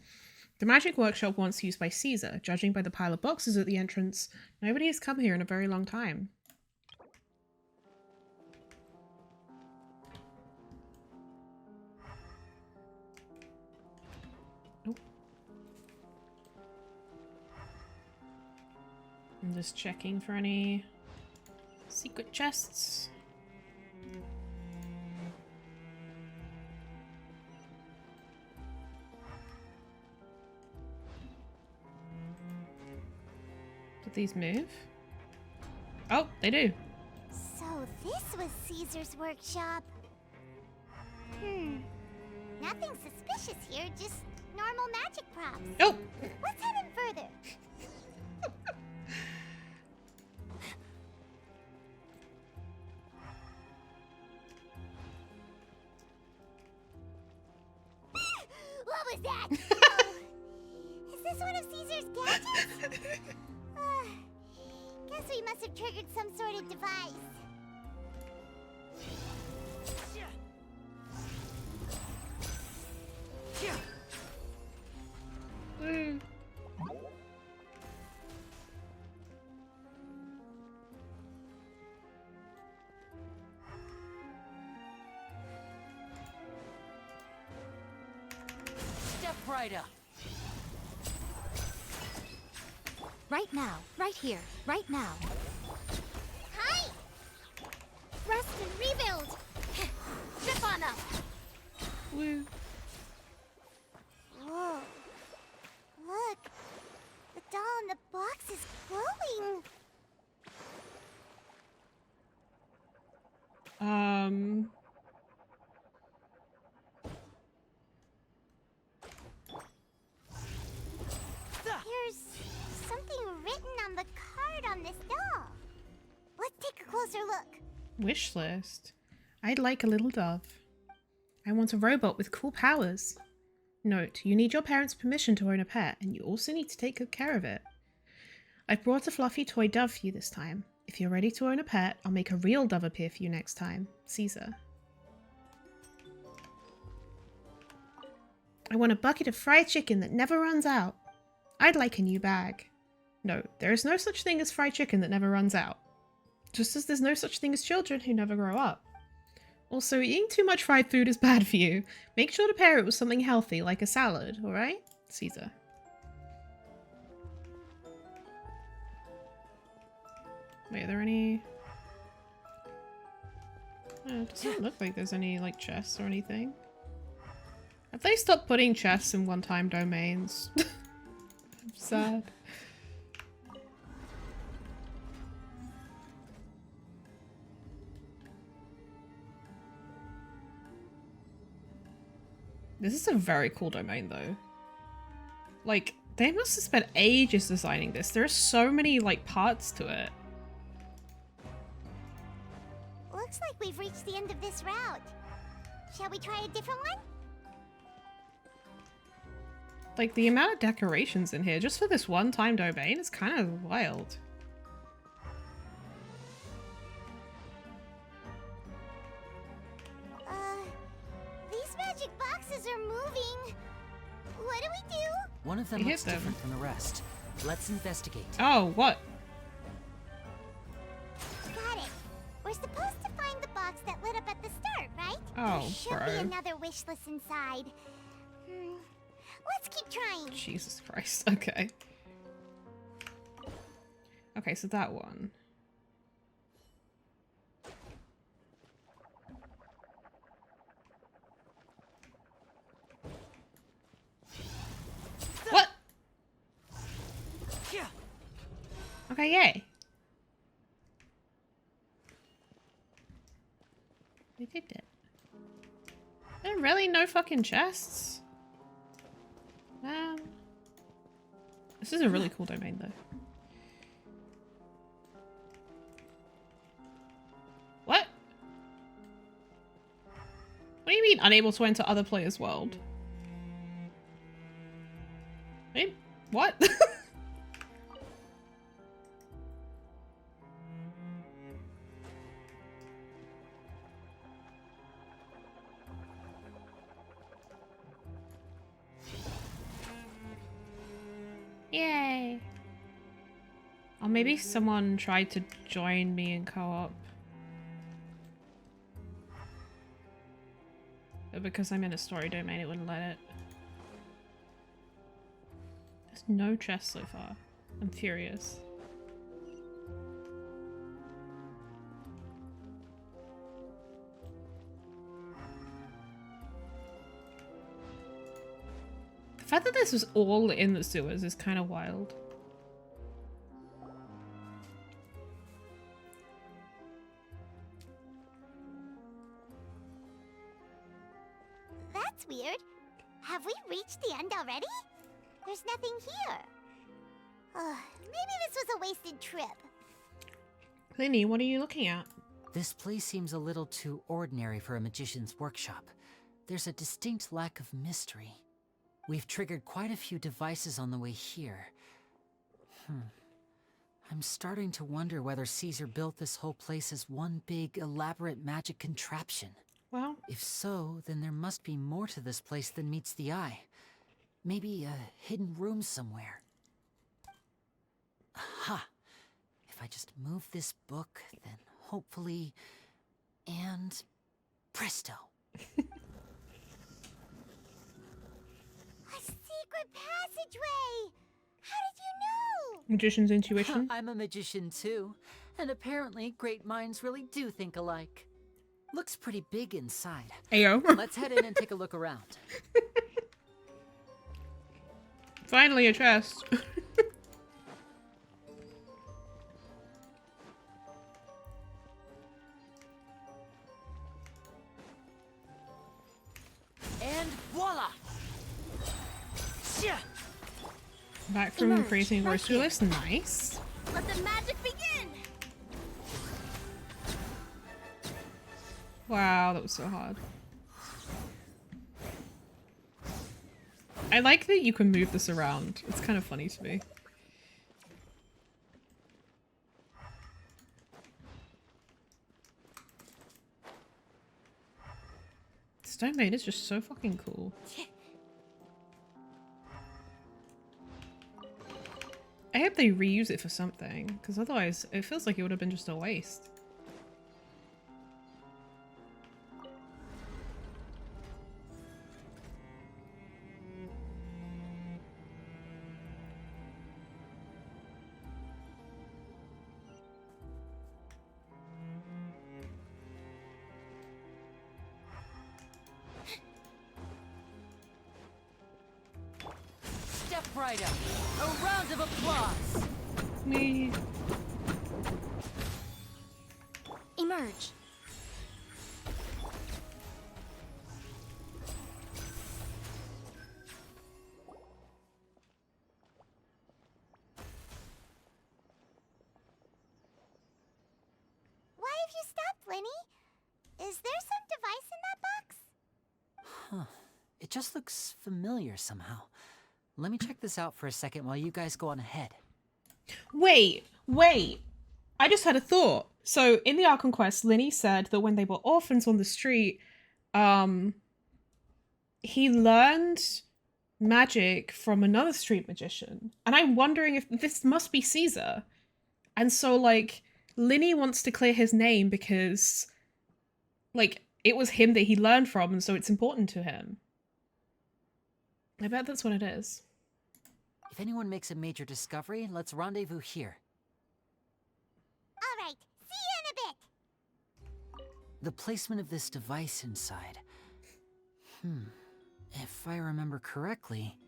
The magic workshop once used by Caesar. Judging by the pile of boxes at the entrance, nobody has come here in a very long time. Nope. I'm just checking for any secret chests. Did these move? Oh, they do. So this was Caesar's workshop. Nothing suspicious here, just normal magic props. Oh! Let's head in further. What was that? Oh, is this one of Caesar's gadgets? Guess we must have triggered some sort of device. Step right up. Right now. Right here. Right now. Hi! Rest and rebuild! Zip on up! Woo. Whoa. Look. The doll in the box is glowing. There's something written on the card on this doll. Let's take a closer look. Wish list. I'd like a little dove. I want a robot with cool powers. Note, you need your parents' permission to own a pet, and you also need to take good care of it. I've brought a fluffy toy dove for you this time. If you're ready to own a pet, I'll make a real dove appear for you next time. Caesar. I want a bucket of fried chicken that never runs out. I'd like a new bag. No, there is no such thing as fried chicken that never runs out. Just as there's no such thing as children who never grow up. Also, eating too much fried food is bad for you. Make sure to pair it with something healthy, like a salad, alright? Caesar. Wait, are there any... Oh, it doesn't look like there's any, like, chests or anything. Have they stopped putting chests in one-time domains? I'm sad. This is a very cool domain though. Like, they must have spent ages designing this. There are so many like parts to it. Looks like we've reached the end of this route. Shall we try a different one? Like, the amount of decorations in here just for this one-time domain is kind of wild. These magic boxes are moving. What do we do? One of them We looks hit them. different from the rest. Let's investigate. Oh, what? Got it. We're supposed to find the box that lit up at the start, right? Oh, there should bro. be another wish list inside. Let's keep trying. Jesus Christ. Okay. Okay, so that one. What? Okay, yay. We did it. There are really no fucking chests? This is a really cool domain though. What? What do you mean unable to enter other players' world? Wait, what? Yay! Or maybe someone tried to join me in co-op. But because I'm in a story domain, it wouldn't let it. There's no chest so far. I'm furious. The fact that this was all in the sewers is kind of wild. That's weird. Have we reached the end already? There's nothing here. Maybe this was a wasted trip. Lyney, what are you looking at? This place seems a little too ordinary for a magician's workshop. There's a distinct lack of mystery. We've triggered quite a few devices on the way here. I'm starting to wonder whether Caesar built this whole place as one big, elaborate magic contraption. Well, If so, then there must be more to this place than meets the eye. Maybe a hidden room somewhere. Aha! If I just move this book, then hopefully... And... presto! A secret passageway! How did you know? magician's intuition. I'm a magician too, and apparently great minds really do think alike. Looks pretty big inside. Ayo. Let's head in and take a look around. Finally a chest. And voila! Back from Emerge, creating right voice here. list. Nice. Let the magic begin! Wow, that was so hard. I like that you can move this around. It's kind of funny to me. This domain is just so fucking cool. I hope they reuse it for something, because otherwise it feels like it would have been just a waste. Step right up. A round of applause. Me. Emerge. Lyney? Is there some device in that box? Huh. It just looks familiar somehow. Let me check this out for a second while you guys go on ahead. Wait. I just had a thought. So in the Archon quest, Lyney said that when they were orphans on the street, he learned magic from another street magician. And I'm wondering if this must be Caesar. And so, like, Lyney wants to clear his name because, like, it was him that he learned from, and so it's important to him. I bet that's what it is. If anyone makes a major discovery, let's rendezvous here. All right, see you in a bit. The placement of this device inside. If I remember correctly...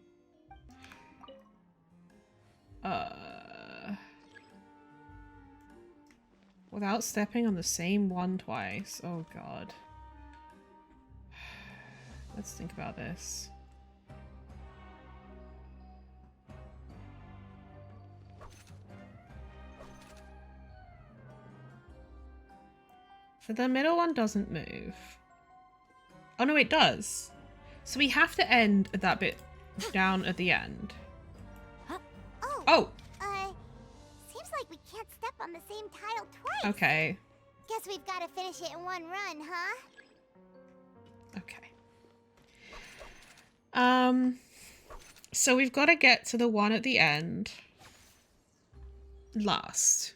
Without stepping on the same one twice. Oh god. Let's think about this. So the middle one doesn't move. Oh no, it does. So we have to end at that bit down at the end. Oh! Seems like we can't step on the same tile twice. Okay. Guess we've got to finish it in one run, huh? Okay. So we've got to get to the one at the end last.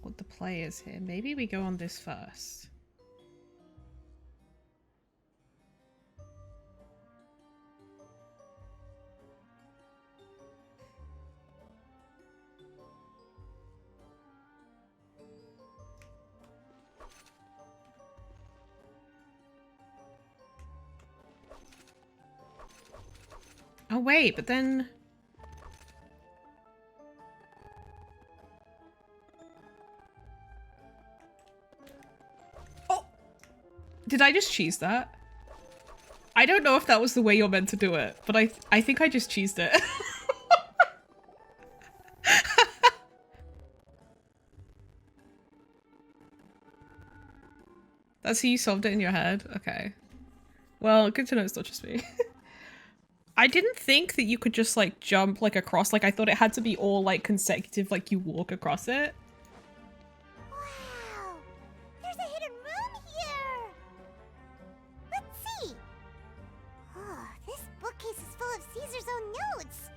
What the play is here. Maybe we go on this first. Oh wait, but then... Oh! Did I just cheese that? I don't know if that was the way you're meant to do it, but I think I just cheesed it. That's how you solved it in your head? Okay. Well, good to know it's not just me. I didn't think that you could just, like, jump, like, across. Like, I thought it had to be all, like, consecutive, like, you walk across it. Wow! There's a hidden room here! Let's see! Oh, this bookcase is full of Caesar's own notes!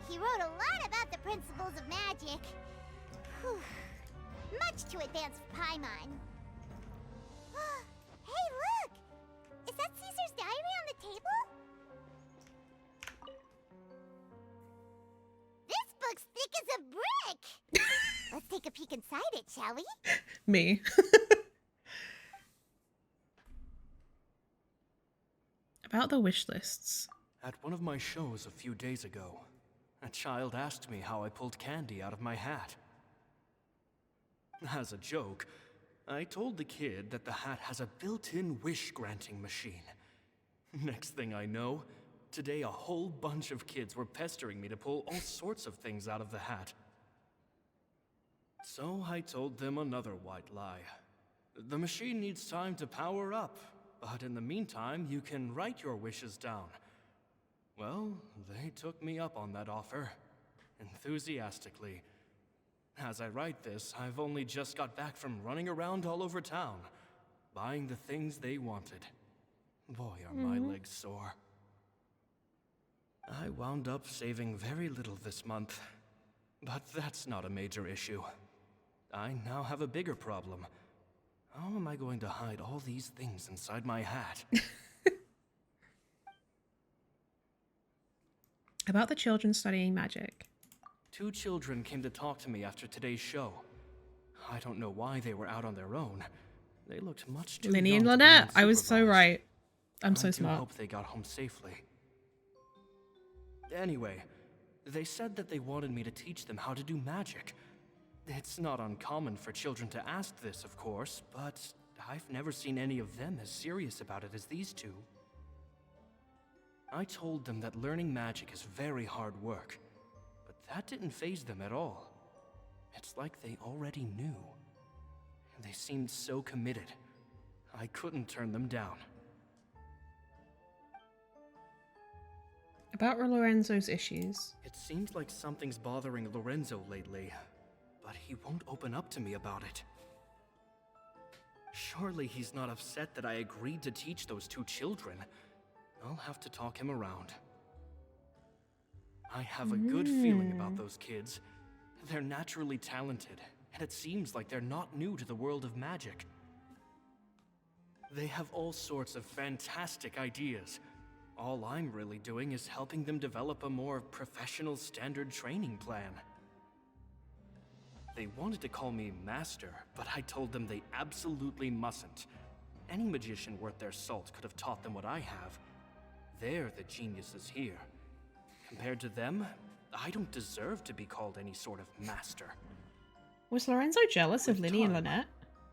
He wrote a lot about the principles of magic. Whew. Much too advanced for Paimon. Hey, look! Is that Caesar's diary on the table? This book's thick as a brick! Let's take a peek inside it, shall we? Me. About the wish lists. At one of my shows a few days ago, a child asked me how I pulled candy out of my hat. As a joke, I told the kid that the hat has a built-in wish-granting machine. Next thing I know, today a whole bunch of kids were pestering me to pull all sorts of things out of the hat. So I told them another white lie. The machine needs time to power up, but in the meantime, you can write your wishes down. Well, they took me up on that offer, enthusiastically. As I write this, I've only just got back from running around all over town, buying the things they wanted. Boy, are my legs sore. I wound up saving very little this month, but that's not a major issue. I now have a bigger problem. How am I going to hide all these things inside my hat? About the children studying magic. 2 children came to talk to me after today's show. I don't know why they were out on their own. They looked much too Lyney young and to be Lynette. I was so unsupervised. right. I'm so I smart. hope they got home safely. Anyway, they said that they wanted me to teach them how to do magic. It's not uncommon for children to ask this, of course, but I've never seen any of them as serious about it as these 2. I told them that learning magic is very hard work, but that didn't faze them at all. It's like they already knew. They seemed so committed. I couldn't turn them down. About Lorenzo's issues. It seems like something's bothering Lorenzo lately, but he won't open up to me about it. Surely he's not upset that I agreed to teach those two children. I'll have to talk him around. I have a good feeling about those kids. They're naturally talented, and it seems like they're not new to the world of magic. They have all sorts of fantastic ideas. All I'm really doing is helping them develop a more professional standard training plan. They wanted to call me Master, but I told them they absolutely mustn't. Any magician worth their salt could have taught them what I have. They're the geniuses here. Compared to them, I don't deserve to be called any sort of master. Was Lorenzo jealous of Lyney and Lynette?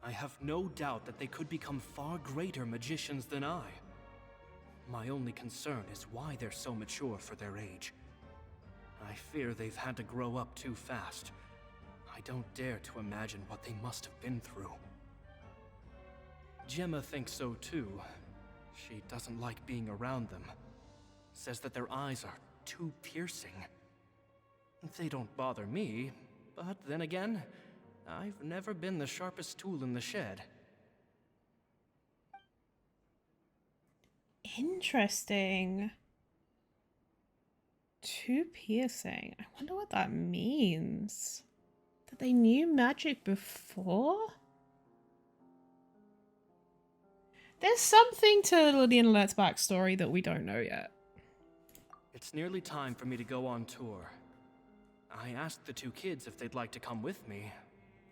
I have no doubt that they could become far greater magicians than I. My only concern is why they're so mature for their age. I fear they've had to grow up too fast. I don't dare to imagine what they must have been through. Gemma thinks so too. She doesn't like being around them. Says that their eyes are too piercing. They don't bother me, but then again, I've never been the sharpest tool in the shed. Interesting. Too piercing. I wonder what that means. That they knew magic before? There's something to Lyney and Lynette's backstory that we don't know yet. It's nearly time for me to go on tour. I asked the two kids if they'd like to come with me,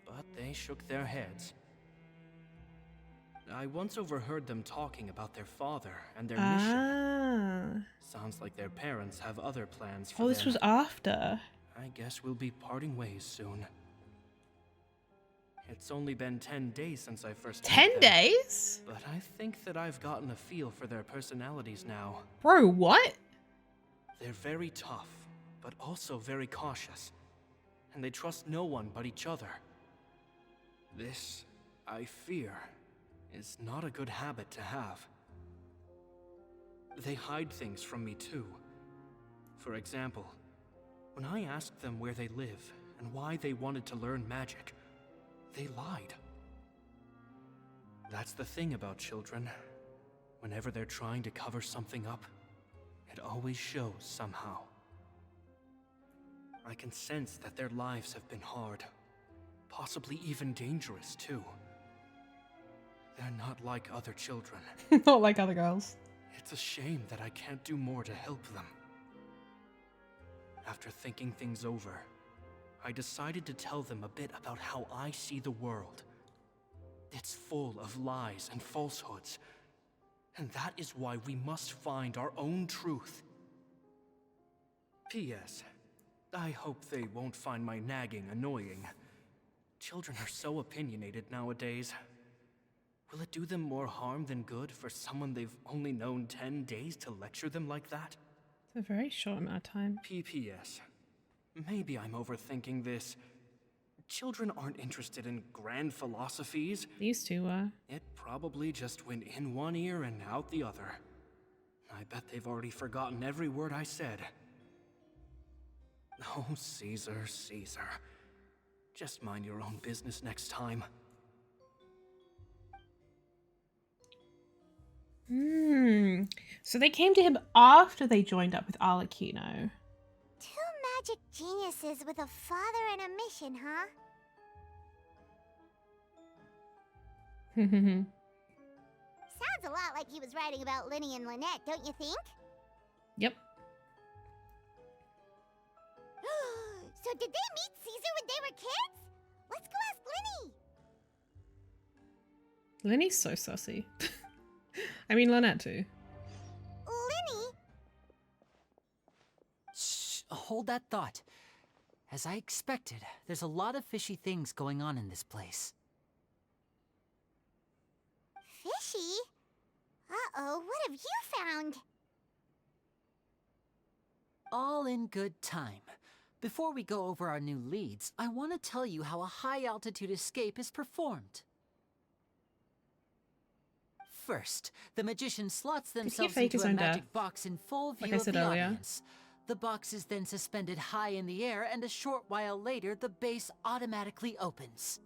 but they shook their heads. I once overheard them talking about their father and their mission. Sounds like their parents have other plans for them. Oh, this was after. I guess we'll be parting ways soon. It's only been 10 days since I first met 10 them, days? but I think that I've gotten a feel for their personalities now. Bro, what? They're very tough, but also very cautious. And they trust no one but each other. This, I fear, is not a good habit to have. They hide things from me too. For example, when I asked them where they live and why they wanted to learn magic, they lied. That's the thing about children. Whenever they're trying to cover something up, it always shows somehow. I can sense that their lives have been hard, possibly even dangerous too. They're not like other children. Not like other girls. It's a shame that I can't do more to help them. After thinking things over, I decided to tell them a bit about how I see the world. It's full of lies and falsehoods, and that is why we must find our own truth. P.S. I hope they won't find my nagging annoying. Children are so opinionated nowadays. Will it do them more harm than good for someone they've only known 10 days to lecture them like that? It's a very short amount of time. P.P.S. Maybe I'm overthinking this. Children aren't interested in grand philosophies. These two were. It probably just went in one ear and out the other. I bet they've already forgotten every word I said. Oh, Caesar, Caesar. Just mind your own business next time. So they came to him after they joined up with Arlecchino. Two magic geniuses with a father and a mission, huh? Sounds a lot like he was writing about Lyney and Lynette, don't you think? Yep. So did they meet Caesar when they were kids? Let's go ask Lyney. Lyney's so sussy. I mean, Lynette too. Lyney? Shh, hold that thought. As I expected, there's a lot of fishy things going on in this place. Fishy? Uh-oh, what have you found? All in good time. Before we go over our new leads, I want to tell you how a high-altitude escape is performed. First, the magician slots he themselves fake into his a own magic death? box in full view Like I of said the earlier. audience. The box is then suspended high in the air, and a short while later, the base automatically opens.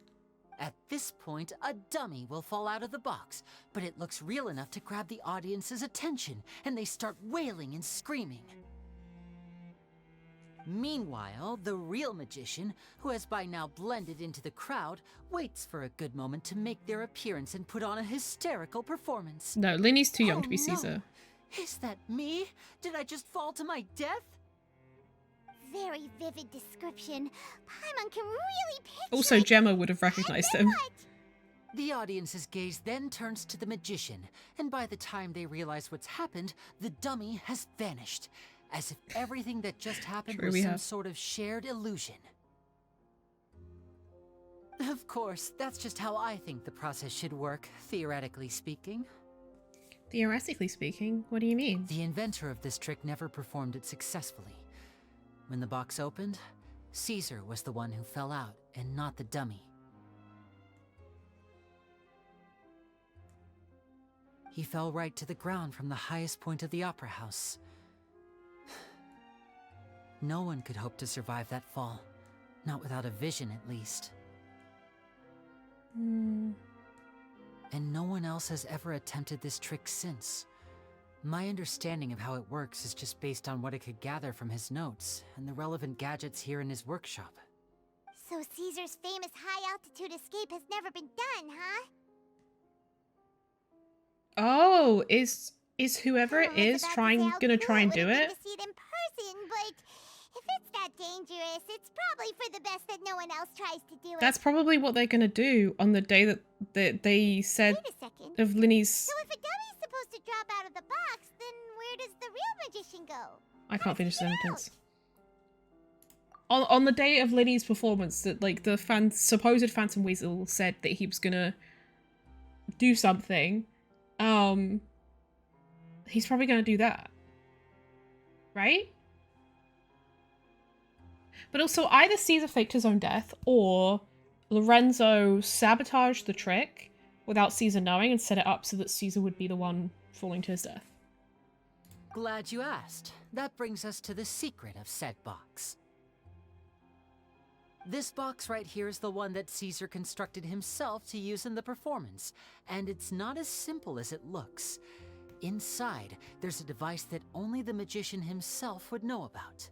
At this point, a dummy will fall out of the box, but it looks real enough to grab the audience's attention, and they start wailing and screaming. Meanwhile, the real magician, who has by now blended into the crowd, waits for a good moment to make their appearance and put on a hysterical performance. No, Lyney's too young to be no. Caesar. Is that me? Did I just fall to my death? Very vivid description. Paimon can really picture Also, it. Gemma would have recognized him. The audience's gaze then turns to the magician, and by the time they realize what's happened, the dummy has vanished, as if everything that just happened True, was we some have. sort of shared illusion. Of course, that's just how I think the process should work, theoretically speaking. Theoretically speaking, what do you mean? The inventor of this trick never performed it successfully. When the box opened, Caesar was the one who fell out, and not the dummy. He fell right to the ground from the highest point of the opera house. No one could hope to survive that fall. Not without a vision, at least. And no one else has ever attempted this trick since. My understanding of how it works is just based on what I could gather from his notes and the relevant gadgets here in his workshop. So Caesar's famous high-altitude escape has never been done, huh? Oh, is whoever it I was is about to trying say how gonna cool try and would do have been it? to see it in person, but if it's that dangerous, it's probably for the best that no one else tries to do it. That's probably what they're gonna do on the day that they said Wait a second. of Lyney's. So if a dummy's supposed to drop out of the box, then where does the real magician go? I can't finish the sentence. On the day of Lyney's performance, that like the supposed Phantom Weasel said that he was gonna do something. He's probably gonna do that, right? But also, either Caesar faked his own death, or Lorenzo sabotaged the trick without Caesar knowing and set it up so that Caesar would be the one falling to his death. Glad you asked. That brings us to the secret of said box. This box right here is the one that Caesar constructed himself to use in the performance, and it's not as simple as it looks. Inside, there's a device that only the magician himself would know about.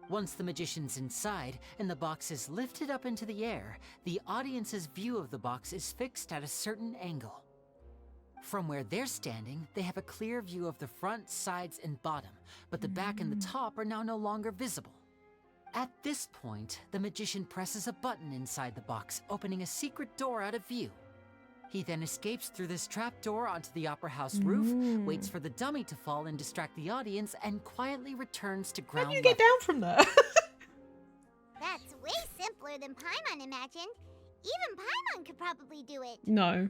Once the magician's inside and the box is lifted up into the air, the audience's view of the box is fixed at a certain angle. From where they're standing, they have a clear view of the front, sides, and bottom, but the back and the top are now no longer visible. At this point, the magician presses a button inside the box, opening a secret door out of view. He then escapes through this trap door onto the opera house roof, waits for the dummy to fall and distract the audience, and quietly returns to ground How do you level. get down from there? That's way simpler than Paimon imagined. Even Paimon could probably do it. No.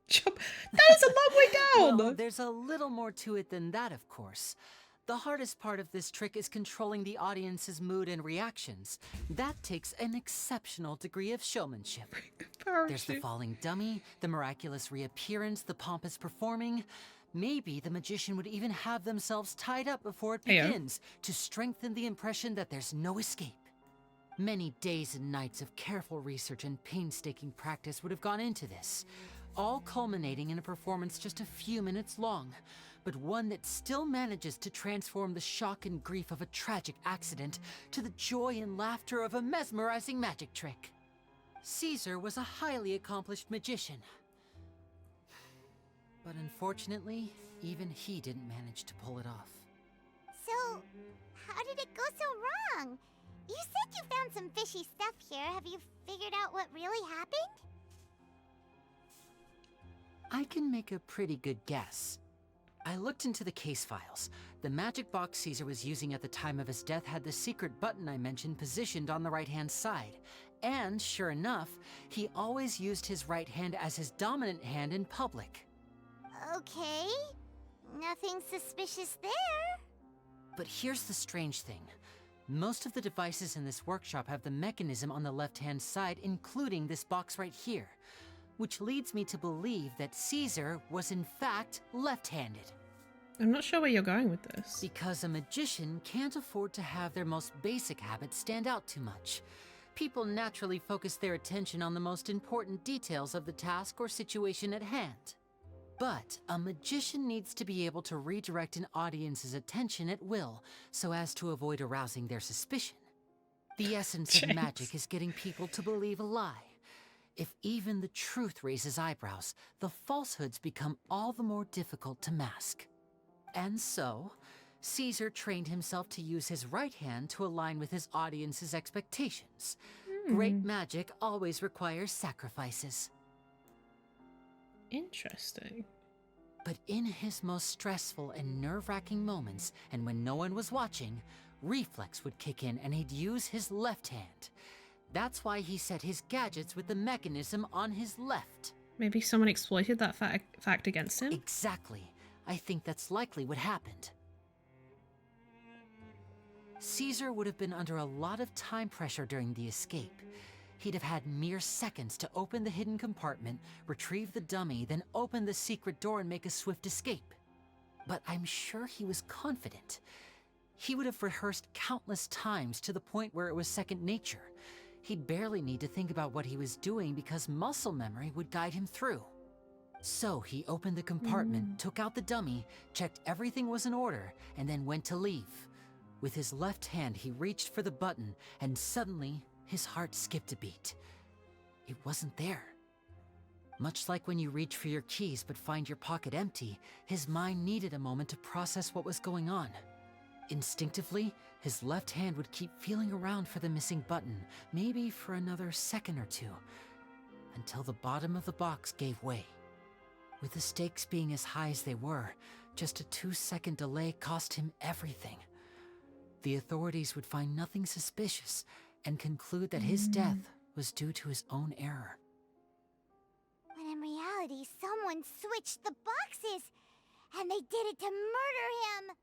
That is a long way down! Well, there's a little more to it than that, of course. The hardest part of this trick is controlling the audience's mood and reactions. That takes an exceptional degree of showmanship. There's the falling dummy, the miraculous reappearance, the pompous performing. Maybe the magician would even have themselves tied up before it Heyo. begins to strengthen the impression that there's no escape. Many days and nights of careful research and painstaking practice would have gone into this, all culminating in a performance just a few minutes long, but one that still manages to transform the shock and grief of a tragic accident to the joy and laughter of a mesmerizing magic trick. Caesar was a highly accomplished magician. But unfortunately, even he didn't manage to pull it off. So, how did it go so wrong? You said you found some fishy stuff here. Have you figured out what really happened? I can make a pretty good guess. I looked into the case files. The magic box Caesar was using at the time of his death had the secret button I mentioned positioned on the right-hand side. And sure enough, he always used his right hand as his dominant hand in public. Okay. Nothing suspicious there. But here's the strange thing. Most of the devices in this workshop have the mechanism on the left-hand side, including this box right here. which leads me to believe that Caesar was in fact left-handed. I'm not sure where you're going with this. Because a magician can't afford to have their most basic habits stand out too much. People naturally focus their attention on the most important details of the task or situation at hand. But a magician needs to be able to redirect an audience's attention at will so as to avoid arousing their suspicion. The essence of magic is getting people to believe a lie. If even the truth raises eyebrows, the falsehoods become all the more difficult to mask. And so, Caesar trained himself to use his right hand to align with his audience's expectations. Great magic always requires sacrifices. Interesting. But in his most stressful and nerve-wracking moments, and when no one was watching, reflex would kick in and he'd use his left hand. That's why he set his gadgets with the mechanism on his left. Maybe someone exploited that fact against him? Exactly. I think that's likely what happened. Caesar would have been under a lot of time pressure during the escape. He'd have had mere seconds to open the hidden compartment, retrieve the dummy, then open the secret door and make a swift escape. But I'm sure he was confident. He would have rehearsed countless times to the point where it was second nature. He'd barely need to think about what he was doing because muscle memory would guide him through. So he opened the compartment, took out the dummy, checked everything was in order, and then went to leave. With his left hand, he reached for the button, and suddenly, his heart skipped a beat. It wasn't there. Much like when you reach for your keys but find your pocket empty, his mind needed a moment to process what was going on. Instinctively, his left hand would keep feeling around for the missing button, maybe for another second or two, until the bottom of the box gave way. With the stakes being as high as they were, just a 2-second delay cost him everything. The authorities would find nothing suspicious and conclude that his death was due to his own error. When in reality, someone switched the boxes, and they did it to murder him.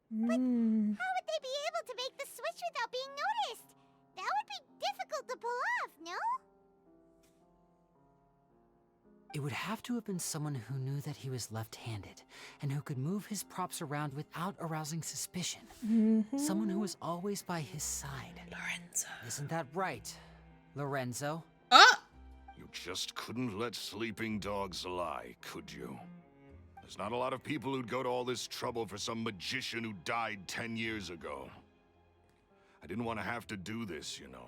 But how would they be able to make the switch without being noticed? That would be difficult to pull off, no? It would have to have been someone who knew that he was left-handed and who could move his props around without arousing suspicion. Someone who was always by his side. Lorenzo. Isn't that right, Lorenzo? You just couldn't let sleeping dogs lie, could you? There's not a lot of people who'd go to all this trouble for some magician who died 10 years ago. I didn't want to have to do this, you know.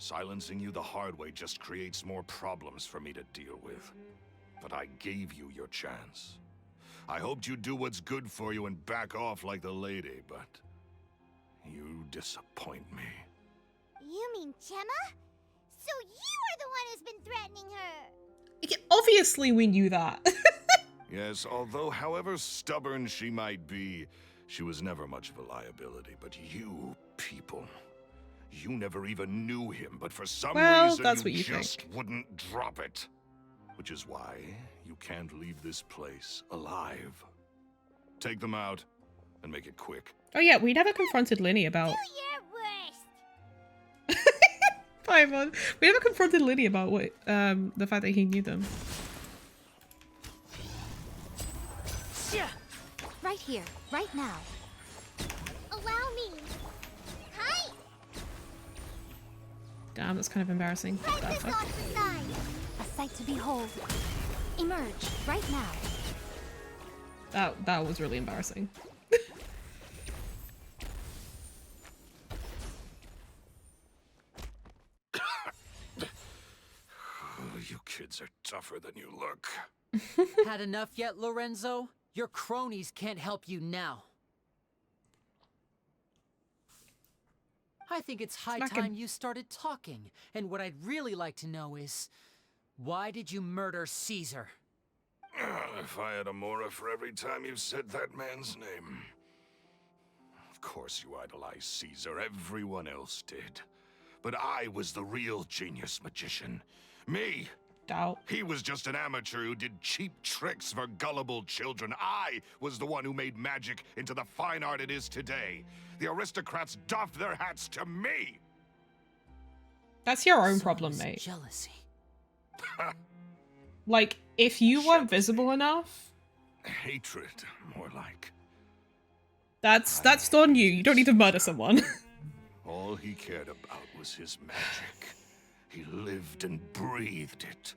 Silencing you the hard way just creates more problems for me to deal with. But I gave you your chance. I hoped you'd do what's good for you and back off like the lady, but you disappoint me. You mean Gemma? So you are the one who's been threatening her! Yeah, obviously we knew that. Yes, although however stubborn she might be, she was never much of a liability. But you people, you never even knew him, but for some reason that's what you you just think. wouldn't drop it. Which is why you can't leave this place alive. Take them out, and make it quick. Oh yeah, we never confronted Lyney about... Do your worst! Paimon. We never confronted Lyney about what, the fact that he knew them. Right here, right now. Allow me! Hi! Damn, that's kind of embarrassing. Break That this fuck. off the side! A sight to behold. Emerge, right now. That was really embarrassing. You kids are tougher than you look. Had enough yet, Lorenzo? Your cronies can't help you now. I think it's high time you started talking. And what I'd really like to know is, why did you murder Caesar? If I had a mora for every time you said that man's name. Of course you idolized Caesar, everyone else did. But I was the real genius magician. Me! Doubt. He was just an amateur who did cheap tricks for gullible children. I was the one who made magic into the fine art it is today. The aristocrats doffed their hats to me! That's your own So problem, it was mate. Jealousy. Like, if you weren't visible enough, Hatred, more like. that's on you. You don't need to murder someone. All he cared about was his magic. He lived and breathed it.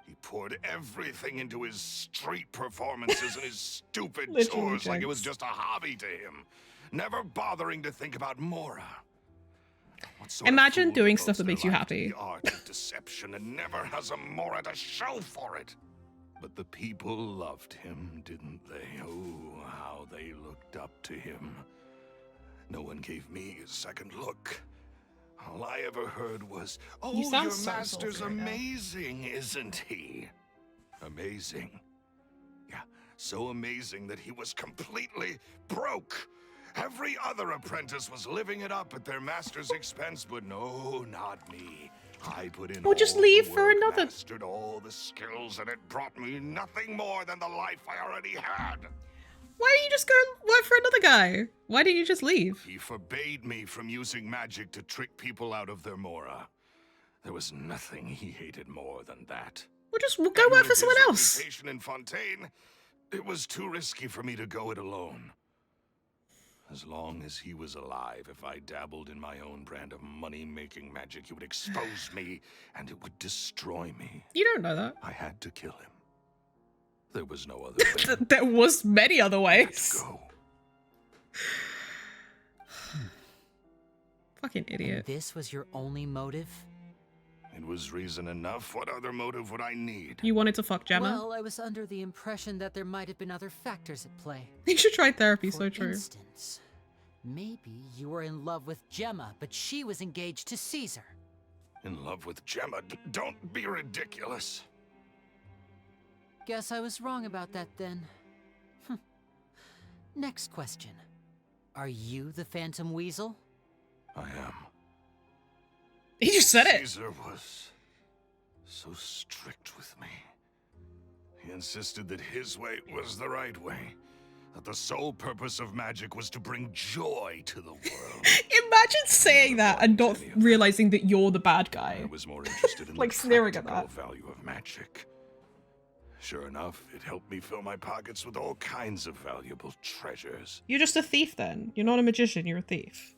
He poured everything into his street performances and his stupid Literally, tours like it was Jenks. just a hobby to him, never bothering to think about Mora. What sort of Imagine fool doing devotes stuff that their makes you life to happy. The art of deception and never has a Mora to show for it. But the people loved him, didn't they? Oh, how they looked up to him. No one gave me a second look. All I ever heard was, "Oh, You sound your so master's sultry right now. amazing, isn't he?" Amazing. Yeah, so amazing that he was completely broke. Every other apprentice was living it up at their master's expense, but no, not me. I put in Well, just all leave the for work, another- mastered all the skills, and it brought me nothing more than the life I already had. Why don't you just go work for another guy? Why didn't you just leave? He forbade me from using magic to trick people out of their Mora. There was nothing he hated more than that. Well, just go And work with for someone his else. reputation in Fontaine, it was too risky for me to go it alone. As long as he was alive, if I dabbled in my own brand of money-making magic, he would expose me, and it would destroy me. You don't know that. I had to kill him. There was no other way. There was many other ways. Go. Fucking idiot. This was your only motive? It was reason enough. What other motive would I need? You wanted to fuck Gemma? Well, I was under the impression that there might have been other factors at play. You should try therapy, For so true. instance, maybe you were in love with Gemma, but she was engaged to Caesar. In love with Gemma? Don't be ridiculous. Guess I was wrong about that then. Next question. Are you the Phantom Weasel? I am. He just said it. Caesar was so strict with me. He insisted that his way was the right way. That the sole purpose of magic was to bring joy to the world. Imagine saying that and not realizing that you're the bad guy. I was more interested in Like the sneering at practical that. value of magic. Sure enough, it helped me fill my pockets with all kinds of valuable treasures. You're just a thief then. You're not a magician, you're a thief.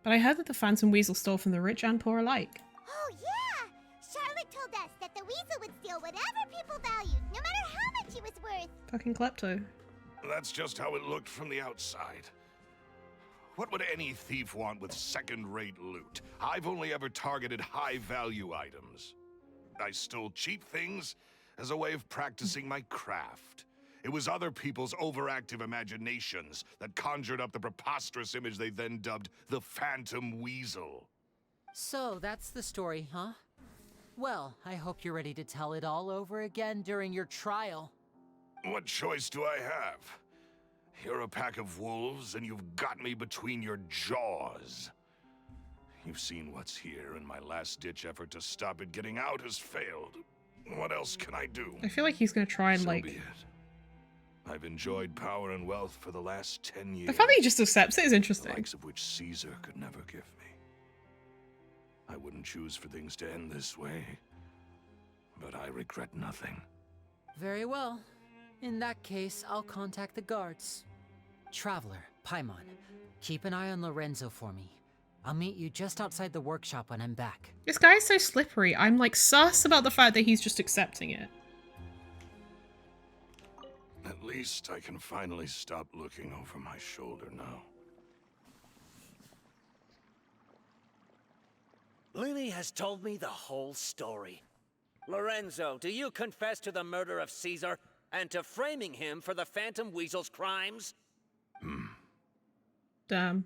But I heard that the Phantom Weasel stole from the rich and poor alike. Oh, yeah! Charlotte told us that the weasel would steal whatever people valued, no matter how much it was worth. Fucking klepto. That's just how it looked from the outside. What would any thief want with second-rate loot? I've only ever targeted high-value items. I stole cheap things as a way of practicing my craft. It was other people's overactive imaginations that conjured up the preposterous image they then dubbed the Phantom Weasel. So that's the story, huh? Well, I hope you're ready to tell it all over again during your trial. What choice do I have? You're a pack of wolves, and you've got me between your jaws. You've seen what's here, and my last-ditch effort to stop it getting out has failed. What else can I do? I feel like he's gonna try and So like... be it. I've enjoyed power and wealth for the last 10 years. The fact that he just accepts it is The interesting. likes of which Caesar could never give me. I wouldn't choose for things to end this way, but I regret nothing. Very well. In that case, I'll contact the guards. Traveler, Paimon, keep an eye on Lorenzo for me. I'll meet you just outside the workshop when I'm back. This guy is so slippery. I'm like sus about the fact that he's just accepting it. At least I can finally stop looking over my shoulder now. Lyney has told me the whole story. Lorenzo, do you confess to the murder of Caesar and to framing him for the Phantom Weasel's crimes? Damn.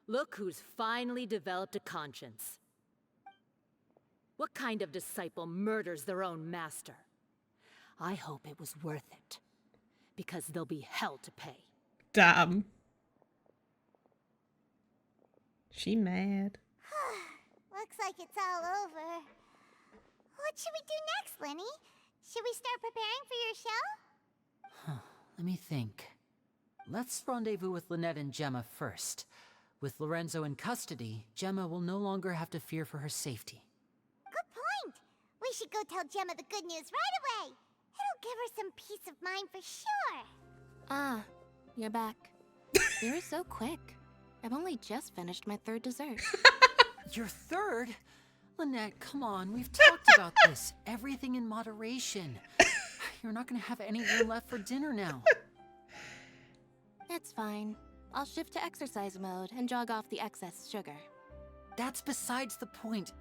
Look who's finally developed a conscience. What kind of disciple murders their own master? I hope it was worth it, because there'll be hell to pay. Damn. She mad. Looks like it's all over. What should we do next, Lyney? Should we start preparing for your show? Let me think. Let's rendezvous with Lynette and Gemma first. With Lorenzo in custody, Gemma will no longer have to fear for her safety. Good point. We We should go tell Gemma the good news right away. It'll give her some peace of mind for sure. Ah, you're back. You're so quick. I've only just finished my third dessert. Your third? Lynette, come on, we've talked about this. Everything in moderation. You're not gonna have any room left for dinner now. It's fine. I'll shift to exercise mode and jog off the excess sugar. That's besides the point.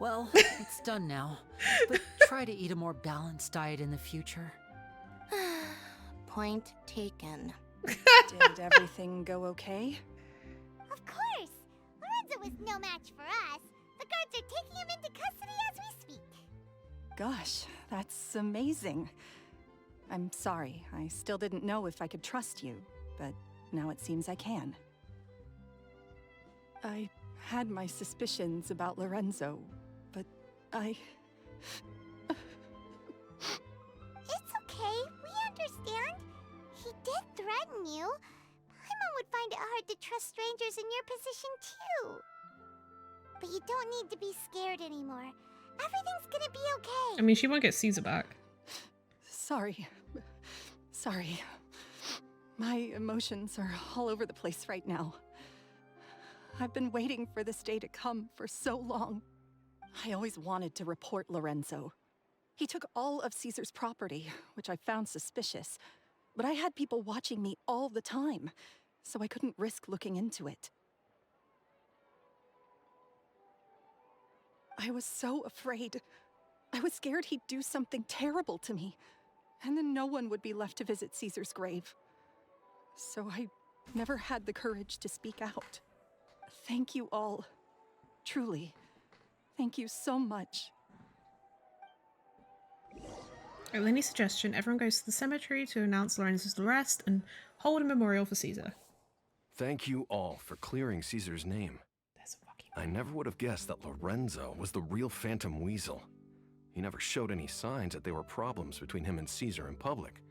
Well, it's done now. But try to eat a more balanced diet in the future. Point taken. Did everything go okay? Of course. Lorenzo was no match for us. The guards are taking him into custody as we speak. Gosh, that's amazing. I'm sorry. I still didn't know if I could trust you, but now it seems I can. I had my suspicions about Lorenzo, but I... It's okay. We understand. He did threaten you. Paimon would find it hard to trust strangers in your position, too. But you don't need to be scared anymore. Everything's gonna be okay. I mean, she won't get Caesar back. Sorry. Sorry. My emotions are all over the place right now. I've been waiting for this day to come for so long. I always wanted to report Lorenzo. He took all of Caesar's property, which I found suspicious, but I had people watching me all the time, so I couldn't risk looking into it. I was so afraid. I was scared he'd do something terrible to me, and then no one would be left to visit Caesar's grave. So I never had the courage to speak out. Thank you all. Truly. Thank you so much. At Lyney's suggestion, everyone goes to the cemetery to announce Lorenzo's arrest and hold a memorial for Caesar. Thank you all for clearing Caesar's name. I never would have guessed that Lorenzo was the real Phantom Weasel. He never showed any signs that there were problems between him and Caesar in public.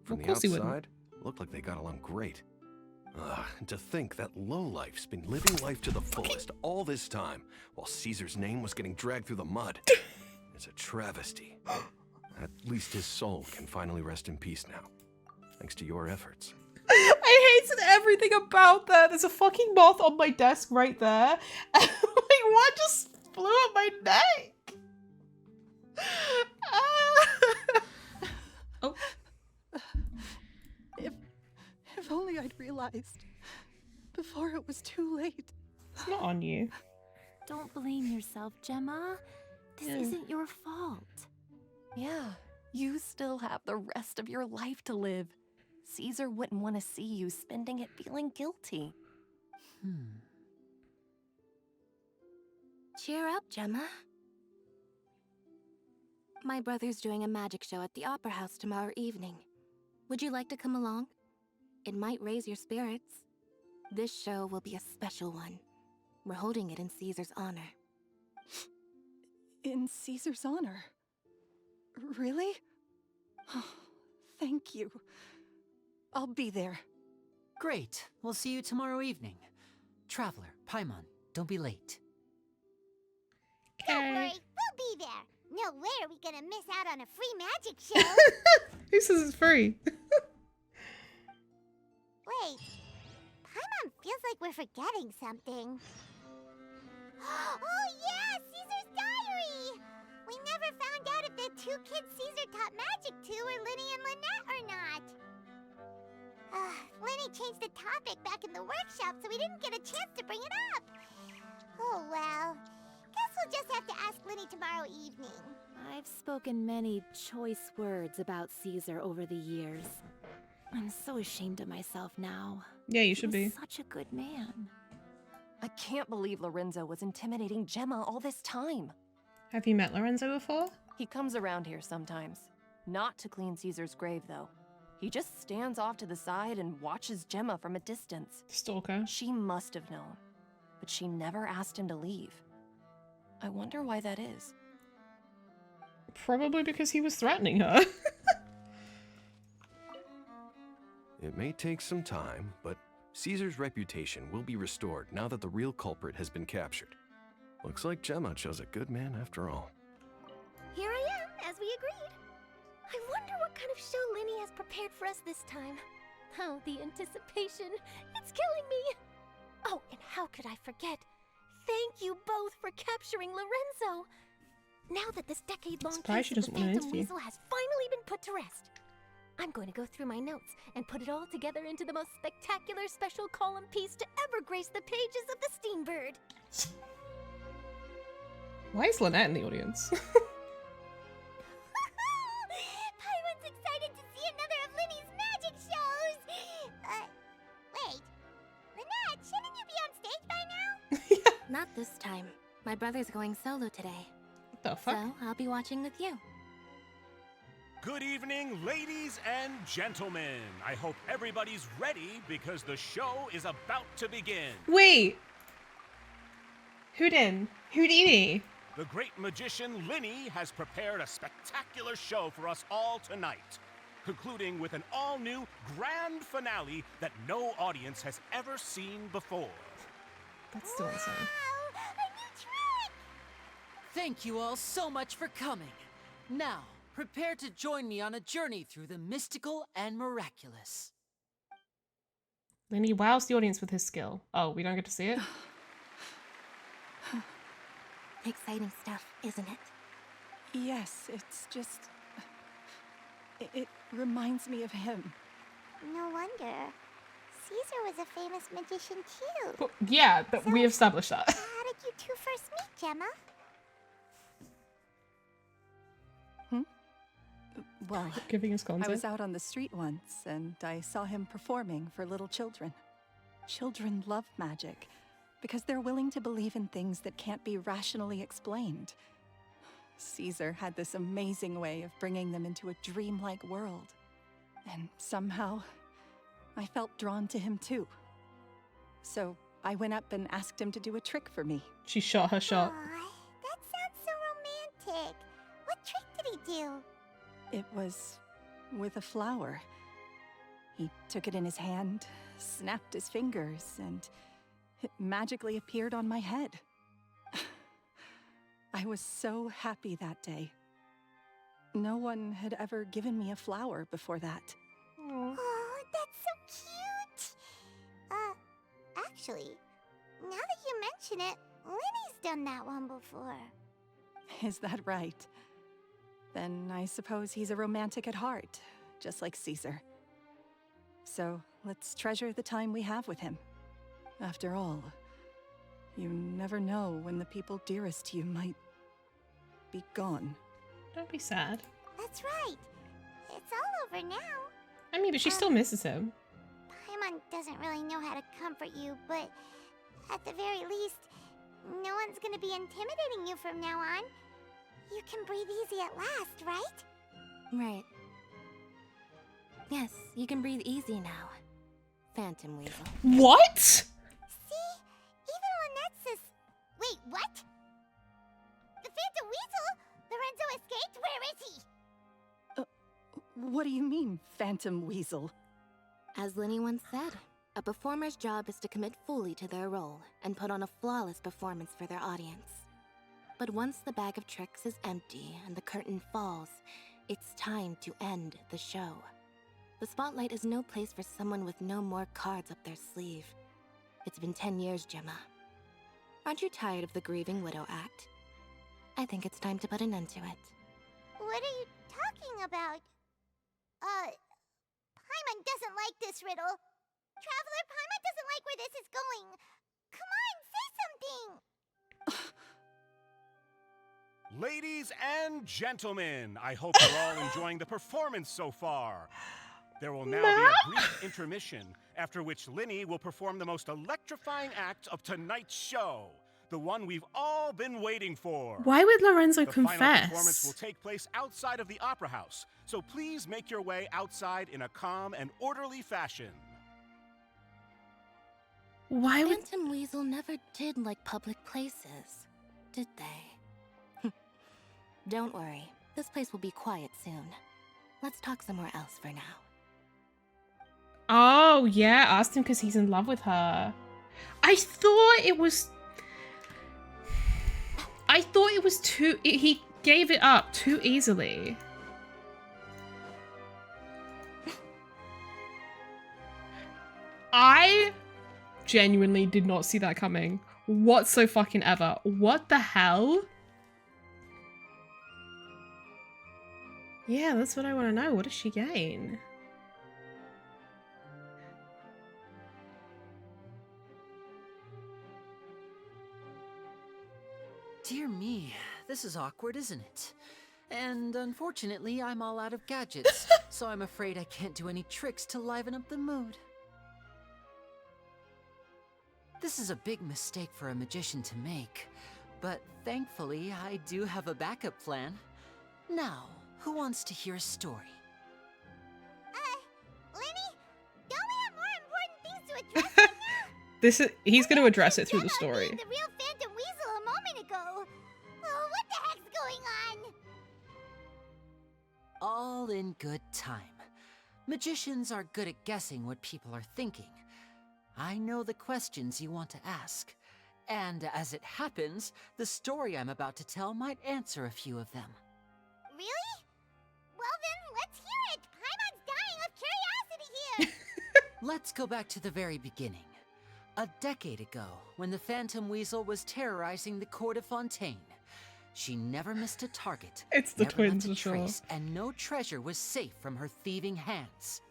From the outside, it looked like they got along great. Ugh, and to think that lowlife's been living life to the fullest all this time, while Caesar's name was getting dragged through the mud. It's a travesty. At least his soul can finally rest in peace now, thanks to your efforts. I hated everything about that. There's a fucking moth on my desk right there. And like, what just flew up my neck? Oh. If only I'd realized before it was too late. It's not on you. Don't blame yourself, Gemma. This isn't your fault. Yeah, you still have the rest of your life to live. Caesar wouldn't want to see you spending it feeling guilty. Cheer up, Gemma. My brother's doing a magic show at the Opera House tomorrow evening. Would you like to come along? It might raise your spirits. This show will be a special one. We're holding it in Caesar's honor. In Caesar's honor? Really? Oh, thank you. I'll be there. Great. We'll see you tomorrow evening. Traveler, Paimon, don't be late. Don't worry, we'll be there. No way are we gonna miss out on a free magic show. Who says it's free? Wait, Paimon feels like we're forgetting something. Oh yeah, Caesar's diary! We never found out if the two kids Caesar taught magic to were Lyney and Lynette or not. Lyney changed the topic back in the workshop, so we didn't get a chance to bring it up. Oh well, guess we'll just have to ask Lyney tomorrow evening. I've spoken many choice words about Caesar over the years. I'm so ashamed of myself now. Yeah, you should He be. was such a good man. I can't believe Lorenzo was intimidating Gemma all this time. Have you met Lorenzo before? He comes around here sometimes. Not to clean Caesar's grave, though. He just stands off to the side and watches Gemma from a distance. Stalker. She must have known, but she never asked him to leave. I wonder why that is. Probably because he was threatening her. It may take some time, but Caesar's reputation will be restored now that the real culprit has been captured. Looks like Gemma chose a good man after all. Here I am, as we agreed. I wonder what kind of show Lyney has prepared for us this time. Oh, the anticipation. It's killing me. Oh, and how could I forget? Thank you both for capturing Lorenzo. Now that this decade-long Surprised she case of the doesn't want an Phantom interview. Weasel has finally been put to rest, I'm going to go through my notes and put it all together into the most spectacular special column piece to ever grace the pages of the Steambird. Why is Lynette in the audience? Paimon's excited to see another of Lyney's magic shows! Wait. Lynette, shouldn't you be on stage by now? Not this time. My brother's going solo today. The fuck? So I'll be watching with you. Good evening, ladies and gentlemen. I hope everybody's ready because the show is about to begin. Wait. Houdini. The great magician Lyney has prepared a spectacular show for us all tonight, concluding with an all-new grand finale that no audience has ever seen before. That's still insane. A new trick! Thank you all so much for coming. Now, prepare to join me on a journey through the mystical and miraculous. Lyney wows the audience with his skill. Oh, we don't get to see it? Exciting stuff, isn't it? Yes, it's just... It reminds me of him. No wonder. Caesar was a famous magician too. Well, yeah, but we established that. How did you two first meet, Gemma? Well, Giving his content. I was out on the street once, and I saw him performing for little children. Children love magic, because they're willing to believe in things that can't be rationally explained. Caesar had this amazing way of bringing them into a dreamlike world. And somehow, I felt drawn to him too. So I went up and asked him to do a trick for me. She shot her shot. Aw, that sounds so romantic. What trick did he do? It was with a flower. He took it in his hand, snapped his fingers, and it magically appeared on my head. I was so happy that day. No one had ever given me a flower before that. Oh, that's so cute. Actually, now that you mention it, Lyney's done that one before. Is that right? Then I suppose he's a romantic at heart, just like Caesar. So let's treasure the time we have with him. After all, you never know when the people dearest to you might be gone. Don't be sad. That's right. It's all over now. I mean, but she still misses him. Paimon doesn't really know how to comfort you, but at the very least, no one's gonna be intimidating you from now on. You can breathe easy at last, right? Right. Yes, you can breathe easy now. Phantom Weasel. What? See? Even Lynette says... Wait, what? The Phantom Weasel? Lorenzo escaped? Where is he? What do you mean, Phantom Weasel? As Lyney once said, a performer's job is to commit fully to their role and put on a flawless performance for their audience. But once the bag of tricks is empty and the curtain falls, it's time to end the show. The spotlight is no place for someone with no more cards up their sleeve. It's been 10 years, Gemma. Aren't you tired of the grieving widow act? I think it's time to put an end to it. What are you talking about? Paimon doesn't like this riddle. Traveler, Paimon doesn't like where this is going. Come on, say something! Ladies and gentlemen, I hope you're all enjoying the performance so far. There will now be a brief intermission, after which Lyney will perform the most electrifying act of tonight's show, the one we've all been waiting for. Why would Lorenzo The final performance confess? will take place outside of the Opera House, so please make your way outside in a calm and orderly fashion. Why would... Phantom Weasel never did like public places, did they? Don't worry, this place will be quiet soon. Let's talk somewhere else for now. Oh, yeah, asked him because he's in love with her. I thought it was... I thought it was too... he gave it up too easily. I genuinely did not see that coming whatsoever. What the hell? Yeah, that's what I want to know. What does she gain? Dear me, this is awkward, isn't it? And unfortunately, I'm all out of gadgets, so I'm afraid I can't do any tricks to liven up the mood. This is a big mistake for a magician to make, but thankfully, I do have a backup plan. Now, who wants to hear a story? Lyney, don't we have more important things to address right now? He's going to address it through the story. The real Phantom Weasel a moment ago. Oh, what the heck's going on? All in good time. Magicians are good at guessing what people are thinking. I know the questions you want to ask. And as it happens, the story I'm about to tell might answer a few of them. Really? Well then, let's hear it! Paimon's dying of curiosity here! Let's go back to the very beginning. A decade ago, when the Phantom Weasel was terrorizing the court of Fontaine. She never missed a target. It's the never twins, left a for sure. trace, and no treasure was safe from her thieving hands.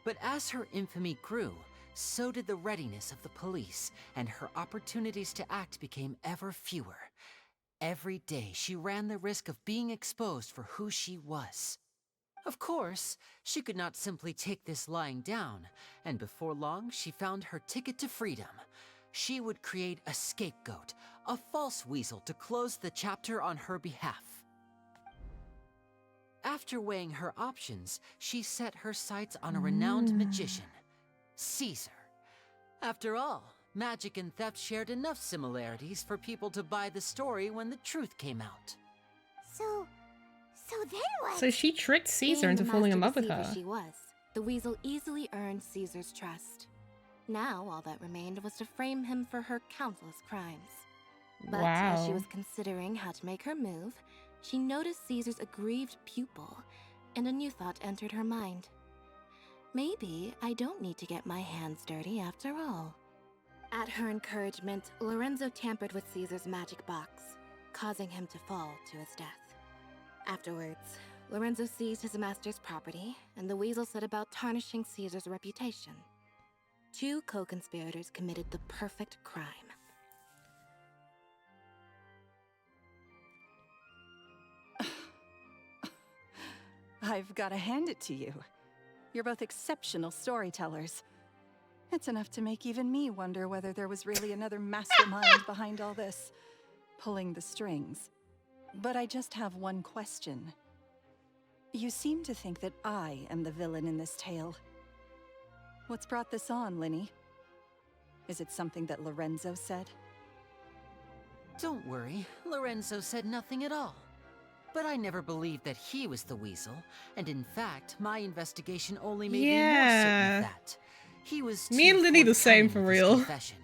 But as her infamy grew, so did the readiness of the police, and her opportunities to act became ever fewer. Every day, she ran the risk of being exposed for who she was. Of course, she could not simply take this lying down, and before long, she found her ticket to freedom. She would create a scapegoat, a false weasel to close the chapter on her behalf. After weighing her options, she set her sights on a renowned magician, Caesar. After all, magic and theft shared enough similarities for people to buy the story when the truth came out. So then what? So she tricked Caesar Being into the falling in master love with her. deceiver she was, the weasel easily earned Caesar's trust. Now all that remained was to frame him for her countless crimes. But as she Wow. was considering how to make her move, she noticed Caesar's aggrieved pupil, and a new thought entered her mind. Maybe I don't need to get my hands dirty after all. At her encouragement, Lorenzo tampered with Caesar's magic box, causing him to fall to his death. Afterwards, Lorenzo seized his master's property, and the weasel set about tarnishing Caesar's reputation. Two co-conspirators committed the perfect crime. I've got to hand it to you. You're both exceptional storytellers. It's enough to make even me wonder whether there was really another mastermind behind all this, pulling the strings. But I just have one question. You seem to think that I am the villain in this tale. What's brought this on, Lyney? Is it something that Lorenzo said? Don't worry, Lorenzo said nothing at all. But I never believed that he was the weasel, and in fact, my investigation only made me more certain of that. He was Me and too Lyney the same, for forthcoming with his real. confession,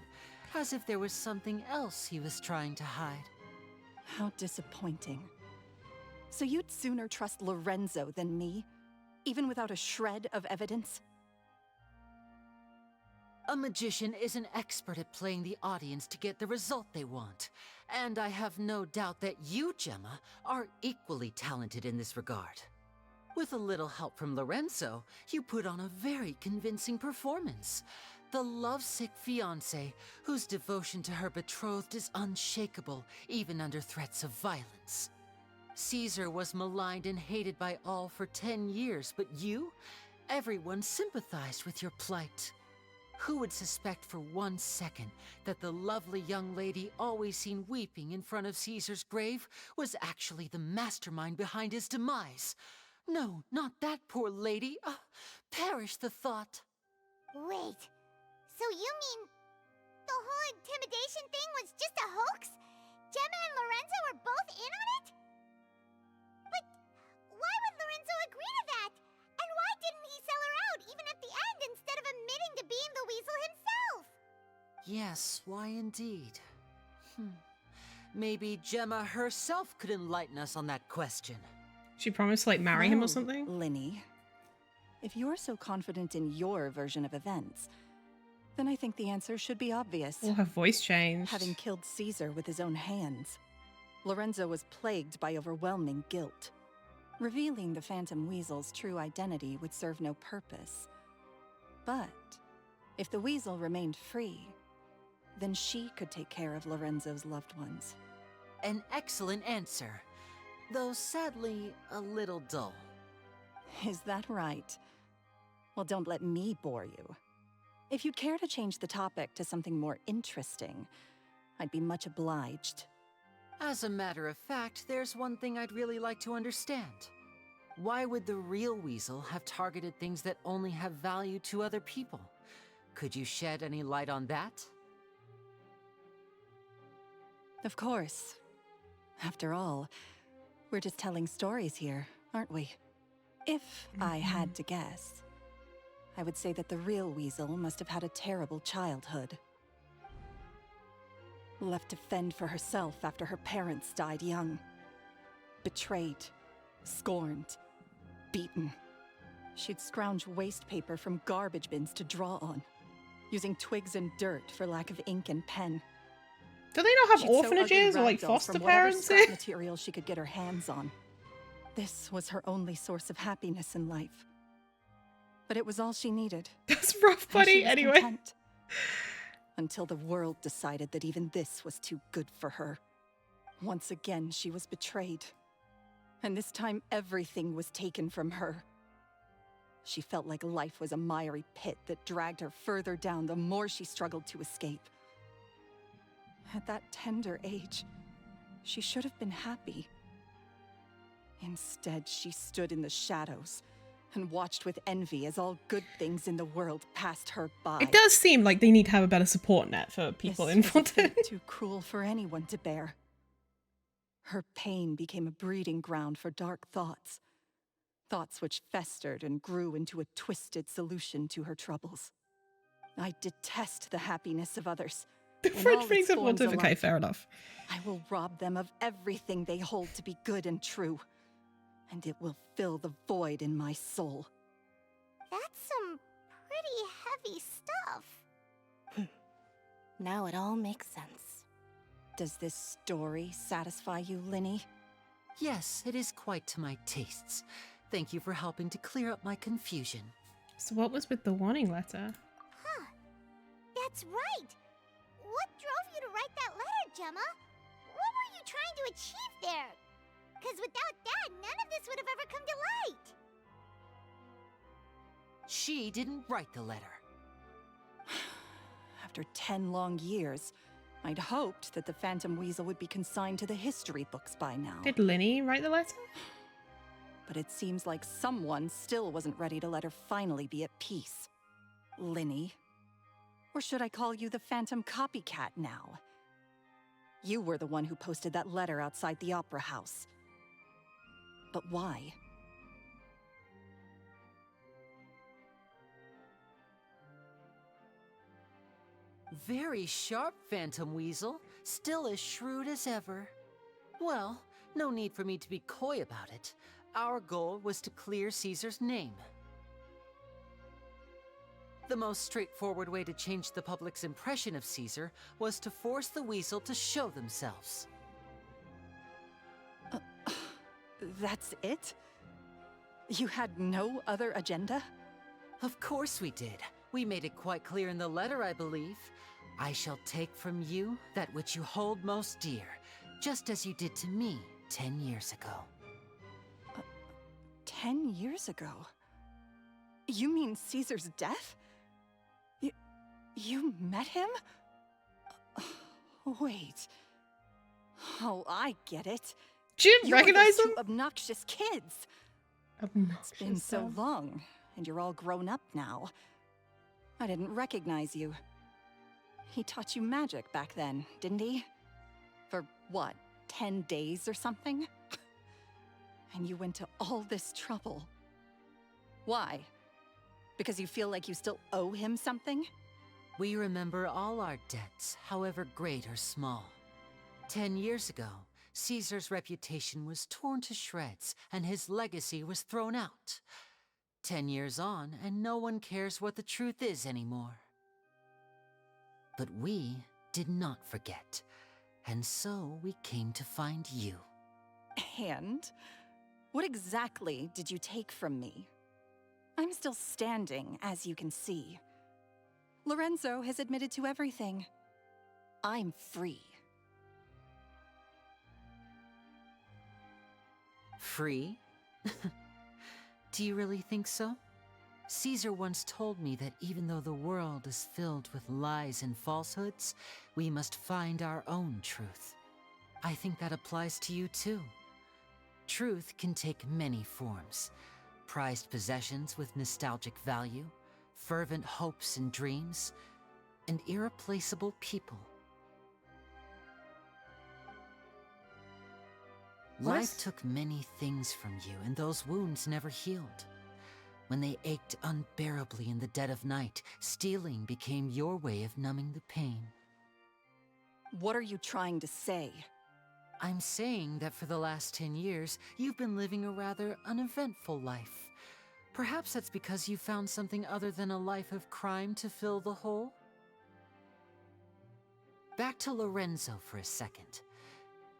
as if there was something else he was trying to hide. How disappointing. So you'd sooner trust Lorenzo than me, even without a shred of evidence? A magician is an expert at playing the audience to get the result they want. And I have no doubt that you, Gemma, are equally talented in this regard. With a little help from Lorenzo, you put on a very convincing performance. The lovesick fiancé, whose devotion to her betrothed is unshakable, even under threats of violence. Caesar was maligned and hated by all for 10 years, but you? Everyone sympathized with your plight. Who would suspect for 1 second that the lovely young lady always seen weeping in front of Caesar's grave was actually the mastermind behind his demise? No, not that poor lady. Perish the thought. Wait, so you mean the whole intimidation thing was just a hoax? Gemma and Lorenzo were both in on it? But why would Lorenzo agree to that? And why didn't he sell her out even at the end instead of admitting to being the weasel himself? Yes, why indeed? Maybe Gemma herself could enlighten us on that question. She promised to, like, marry him or Well, something? Lyney, if you're so confident in your version of events, then I think the answer should be obvious. Or her voice changed. Having killed Caesar with his own hands, Lorenzo was plagued by overwhelming guilt. Revealing the Phantom Weasel's true identity would serve no purpose. But if the Weasel remained free, then she could take care of Lorenzo's loved ones. An excellent answer, though sadly a little dull. Is that right? Well, don't let me bore you. If you'd care to change the topic to something more interesting, I'd be much obliged. As a matter of fact, there's one thing I'd really like to understand. Why would the real Weasel have targeted things that only have value to other people? Could you shed any light on that? Of course. After all, we're just telling stories here, aren't we? If I had to guess, I would say that the real Weasel must have had a terrible childhood. Left to fend for herself after her parents died young. Betrayed, scorned, beaten. She'd scrounge waste paper from garbage bins to draw on, using twigs and dirt for lack of ink and pen. Do they not have She'd sew orphanages ugly or, like, ragdolls foster from whatever parents? scrap material she could get her hands on. This was her only source of happiness in life. But it was all she needed. That's rough, And buddy. she was Anyway. content. Until the world decided that even this was too good for her. Once again, she was betrayed. And this time, everything was taken from her. She felt like life was a miry pit that dragged her further down the more she struggled to escape. At that tender age, she should have been happy. Instead, she stood in the shadows and watched with envy as all good things in the world passed her by. It does seem like they need to have a better support net for people This in was a Fontaine. fate too cruel for anyone to bear. Her pain became a breeding ground for dark thoughts. Thoughts which festered and grew into a twisted solution to her troubles. I detest the happiness of others. The in French all its things of forms Fontaine. Okay, alike. fair enough. I will rob them of everything they hold to be good and true. And it will fill the void in my soul. That's some pretty heavy stuff. Now it all makes sense. Does this story satisfy you, Lyney? Yes, it is quite to my tastes. Thank you for helping to clear up my confusion. So what was with the warning letter? Huh. That's right. What drove you to write that letter, Gemma? What were you trying to achieve there? Because without that, none of this would have ever come to light. She didn't write the letter. After 10 long years, I'd hoped that the Phantom Weasel would be consigned to the history books by now. Did Lyney write the letter? But it seems like someone still wasn't ready to let her finally be at peace. Lyney. Or should I call you the Phantom Copycat now? You were the one who posted that letter outside the Opera House. But why? Very sharp, Phantom Weasel. Still as shrewd as ever. Well, no need for me to be coy about it. Our goal was to clear Caesar's name. The most straightforward way to change the public's impression of Caesar was to force the Weasel to show themselves. That's it? You had no other agenda? Of course we did. We made it quite clear in the letter, I believe. I shall take from you that which you hold most dear, just as you did to me 10 years ago. 10 years ago? You mean Caesar's death? You met him? Wait. Oh, I get it. Do you recognize those him? two obnoxious kids. Obnoxious. It's been so long, and you're all grown up now. I didn't recognize you. He taught you magic back then, didn't he? For what, 10 days or something? And you went to all this trouble. Why? Because you feel like you still owe him something? We remember all our debts, however great or small. 10 years ago, Caesar's reputation was torn to shreds and his legacy was thrown out. 10 years on, and no one cares what the truth is anymore. But we did not forget, and so we came to find you. And? What exactly did you take from me? I'm still standing, as you can see. Lorenzo has admitted to everything. I'm free. Free? Do you really think so? Caesar once told me that even though the world is filled with lies and falsehoods, we must find our own truth. I think that applies to you too. Truth can take many forms. Prized possessions with nostalgic value, fervent hopes and dreams, and irreplaceable people. Life took many things from you, and those wounds never healed. When they ached unbearably in the dead of night, stealing became your way of numbing the pain. What are you trying to say? I'm saying that for the last 10 years, you've been living a rather uneventful life. Perhaps that's because you found something other than a life of crime to fill the hole? Back to Lorenzo for a second.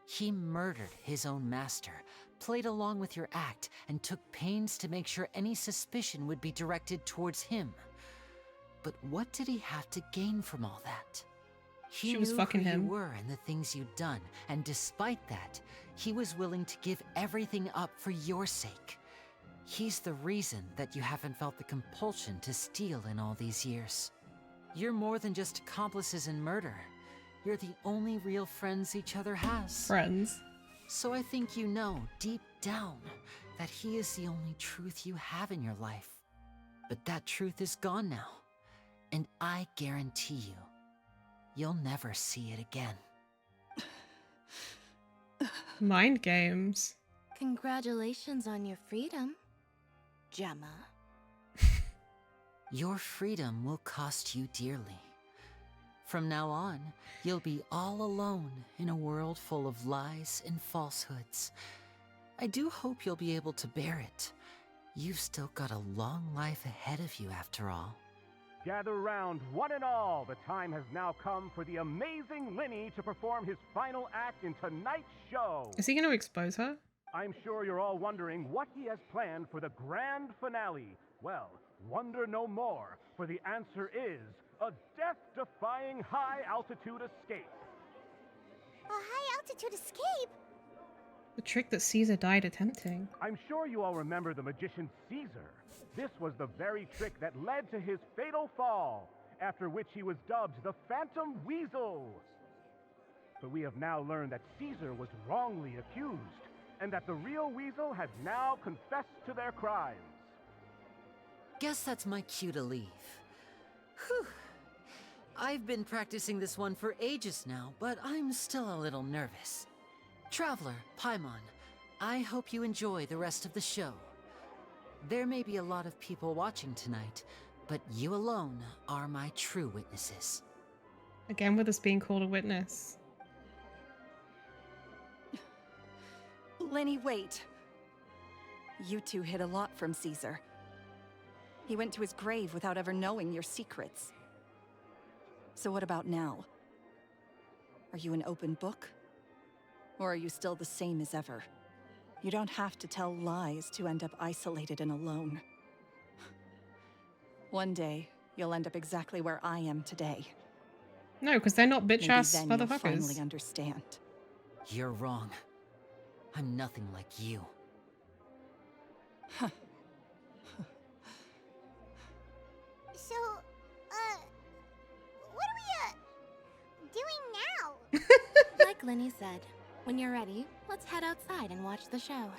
He murdered his own master, played along with your act, and took pains to make sure any suspicion would be directed towards him. But what did he have to gain from all that? He She was knew fucking who him. you were and the things you'd done, and despite that, he was willing to give everything up for your sake. He's the reason that you haven't felt the compulsion to steal in all these years. You're more than just accomplices in murder. You're the only real friends each other has. Friends. So I think you know, deep down, that he is the only truth you have in your life. But that truth is gone now. And I guarantee you, you'll never see it again. Mind games. Congratulations on your freedom, Gemma. Your freedom will cost you dearly. From now on, you'll be all alone in a world full of lies and falsehoods. I do hope you'll be able to bear it. You've still got a long life ahead of you after all. Gather round, one and all. The time has now come for the amazing Lyney to perform his final act in tonight's show. Is he going to expose her? I'm sure you're all wondering what he has planned for the grand finale. Well, wonder no more, for the answer is a death-defying high-altitude escape. A high-altitude escape? The trick that Caesar died attempting. I'm sure you all remember the magician Caesar. This was the very trick that led to his fatal fall, after which he was dubbed the Phantom Weasel. But we have now learned that Caesar was wrongly accused, and that the real Weasel has now confessed to their crimes. Guess that's my cue to leave. Whew. I've been practicing this one for ages now, but I'm still a little nervous. Traveler, Paimon, I hope you enjoy the rest of the show. There may be a lot of people watching tonight, but you alone are my true witnesses. Again with us being called a witness. Lyney, wait. You two hid a lot from Caesar. He went to his grave without ever knowing your secrets. So what about now? Are you an open book? Or are you still the same as ever? You don't have to tell lies to end up isolated and alone. One day, you'll end up exactly where I am today. No, because they're not bitch-ass Maybe then you'll motherfuckers. finally understand. You're wrong. I'm nothing like you. So, what are we, doing now? Like Lyney said, when you're ready, let's head outside and watch the show.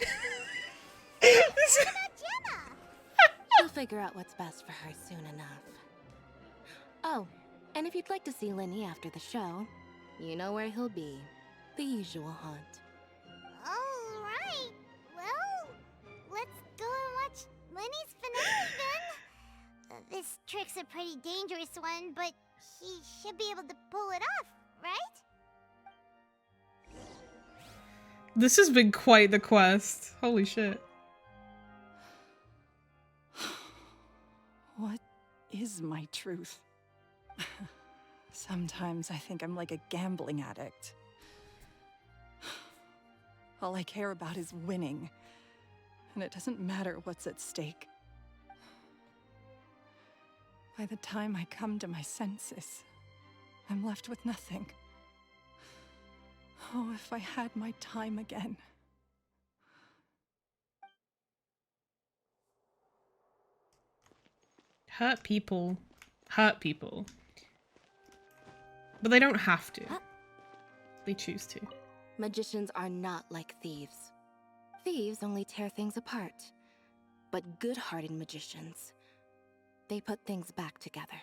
What about Gemma? She'll figure out what's best for her soon enough. Oh, and if you'd like to see Lyney after the show, you know where he'll be. The usual haunt. All right. Well, let's go and watch Lenny's finale then. This trick's a pretty dangerous one, but he should be able to pull it off, right? This has been quite the quest. Holy shit. What is my truth? Sometimes I think I'm like a gambling addict. All I care about is winning, and it doesn't matter what's at stake. By the time I come to my senses, I'm left with nothing. Oh, if I had my time again. Hurt people. Hurt people. But they don't have to. They choose to. Magicians are not like thieves. Thieves only tear things apart. But good-hearted magicians, they put things back together.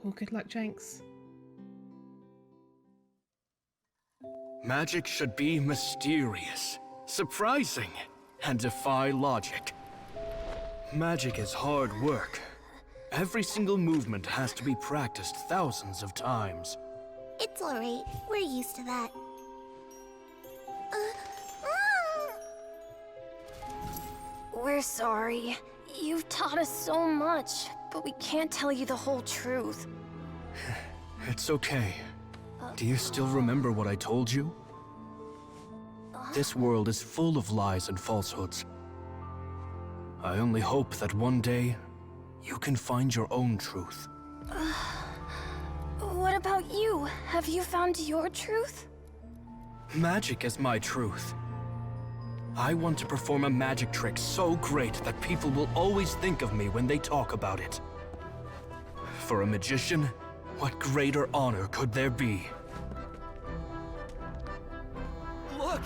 Oh, good luck, Jenks. Magic should be mysterious, surprising, and defy logic. Magic is hard work. Every single movement has to be practiced thousands of times. It's alright. We're used to that. We're sorry. You've taught us so much, but we can't tell you the whole truth. It's okay. Do you still remember what I told you? This world is full of lies and falsehoods. I only hope that one day, you can find your own truth. What about you? Have you found your truth? Magic is my truth. I want to perform a magic trick so great that people will always think of me when they talk about it. For a magician, what greater honor could there be? Look!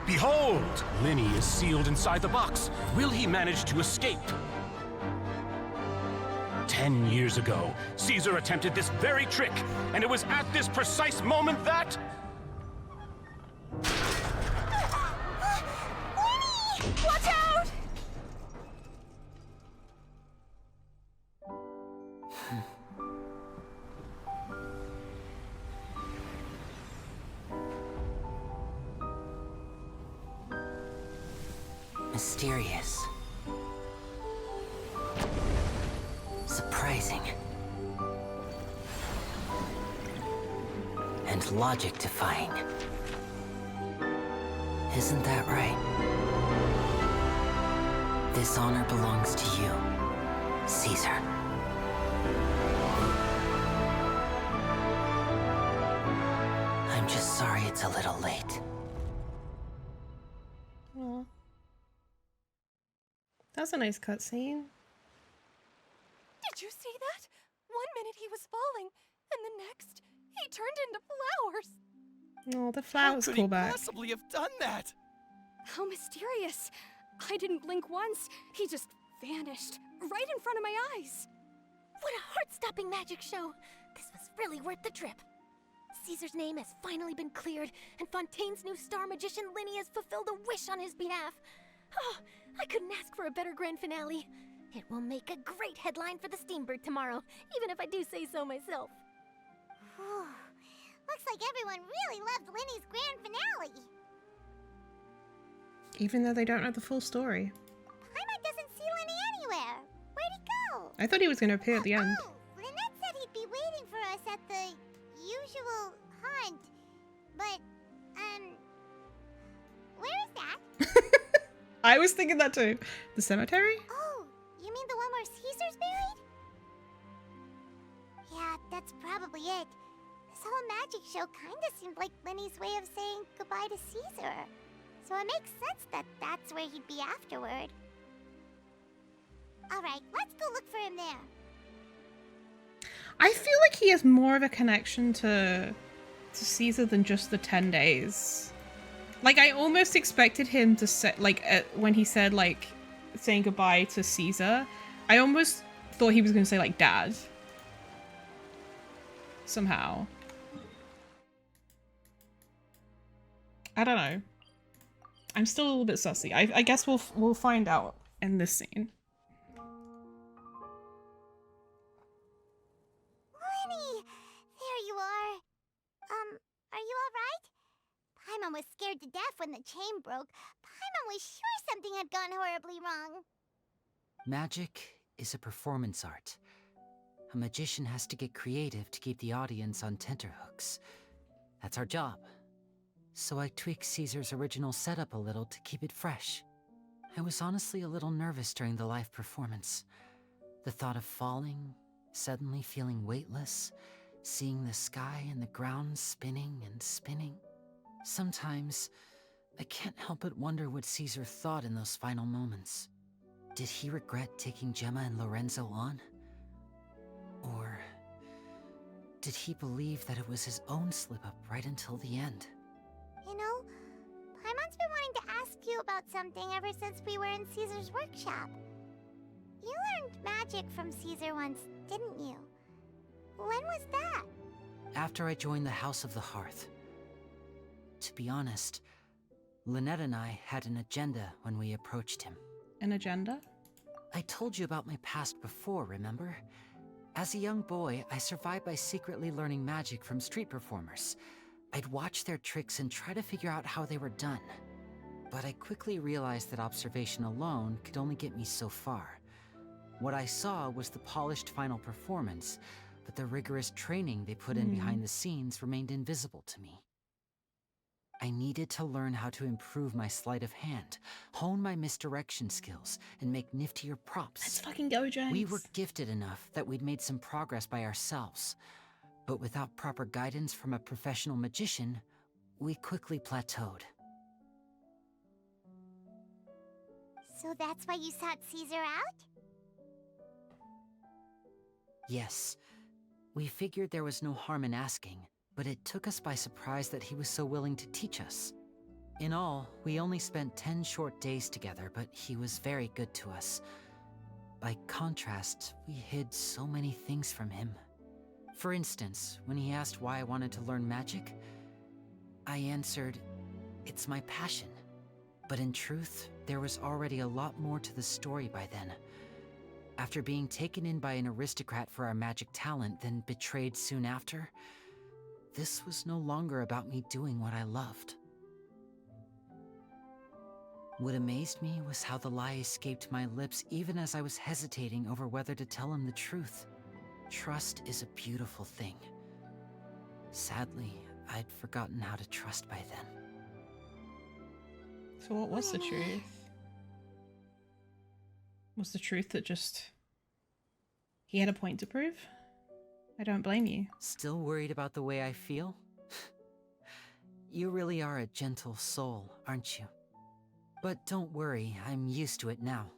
Behold! Lyney is sealed inside the box. Will he manage to escape? 10 years ago, Caesar attempted this very trick, and it was at this precise moment that... Watch out! Mysterious. Surprising. And logic-defying. Isn't that right? This honor belongs to you, Caesar. I'm just sorry it's a little late. Aw. That's a nice cutscene. Did you see that? 1 minute he was falling, and the next, he turned into flowers. Oh, the flowers call back. Possibly have done that? How mysterious. I didn't blink once. He just vanished right in front of my eyes. What a heart-stopping magic show. This was really worth the trip. Caesar's name has finally been cleared, and Fontaine's new star magician Lyney has fulfilled a wish on his behalf. Oh, I couldn't ask for a better grand finale. It will make a great headline for the Steambird tomorrow, even if I do say so myself. Whew. Looks like everyone really loved Lyney's grand finale. Even though they don't know the full story. Paimon doesn't see Lyney anywhere. Where'd he go? I thought he was going to appear at the end. Oh, Lynette said he'd be waiting for us at the usual hunt. But, where is that? I was thinking that too. The cemetery? Oh, you mean the one where Caesar's buried? Yeah, that's probably it. This whole magic show kinda seemed like Lyney's way of saying goodbye to Caesar. So it makes sense that that's where he'd be afterward. Alright, let's go look for him there. I feel like he has more of a connection to Caesar than just the 10 days. Like, I almost expected him to say, like, when he said, like, saying goodbye to Caesar, I almost thought he was going to say, like, Dad. Somehow. I don't know. I'm still a little bit sussy. I guess we'll find out in this scene. Lyney! There you are. Are you alright? Paimon was scared to death when the chain broke. Paimon was sure something had gone horribly wrong. Magic is a performance art. A magician has to get creative to keep the audience on tenterhooks. That's our job. So I tweaked Caesar's original setup a little to keep it fresh. I was honestly a little nervous during the live performance. The thought of falling, suddenly feeling weightless, seeing the sky and the ground spinning and spinning. Sometimes, I can't help but wonder what Caesar thought in those final moments. Did he regret taking Gemma and Lorenzo on? Or did he believe that it was his own slip-up right until the end? You know, Paimon's been wanting to ask you about something ever since we were in Caesar's workshop. You learned magic from Caesar once, didn't you? When was that? After I joined the House of the Hearth. To be honest, Lynette and I had an agenda when we approached him. An agenda? I told you about my past before, remember? As a young boy, I survived by secretly learning magic from street performers. I'd watch their tricks and try to figure out how they were done. But I quickly realized that observation alone could only get me so far. What I saw was the polished final performance, but the rigorous training they put in behind the scenes remained invisible to me. I needed to learn how to improve my sleight of hand, hone my misdirection skills, and make niftier props. Let's fucking go, James. We were gifted enough that we'd made some progress by ourselves. But without proper guidance from a professional magician, we quickly plateaued. So that's why you sought Caesar out? Yes. We figured there was no harm in asking, but it took us by surprise that he was so willing to teach us. In all, we only spent 10 short days together, but he was very good to us. By contrast, we hid so many things from him. For instance, when he asked why I wanted to learn magic, I answered, "It's my passion." But in truth, there was already a lot more to the story by then. After being taken in by an aristocrat for our magic talent, then betrayed soon after, this was no longer about me doing what I loved. What amazed me was how the lie escaped my lips even as I was hesitating over whether to tell him the truth. Trust is a beautiful thing. Sadly, I'd forgotten how to trust by then. So what was the truth? Was the truth that just he had a point to prove? I don't blame you. Still worried about the way I feel? You really are a gentle soul, aren't you? But don't worry, I'm used to it now.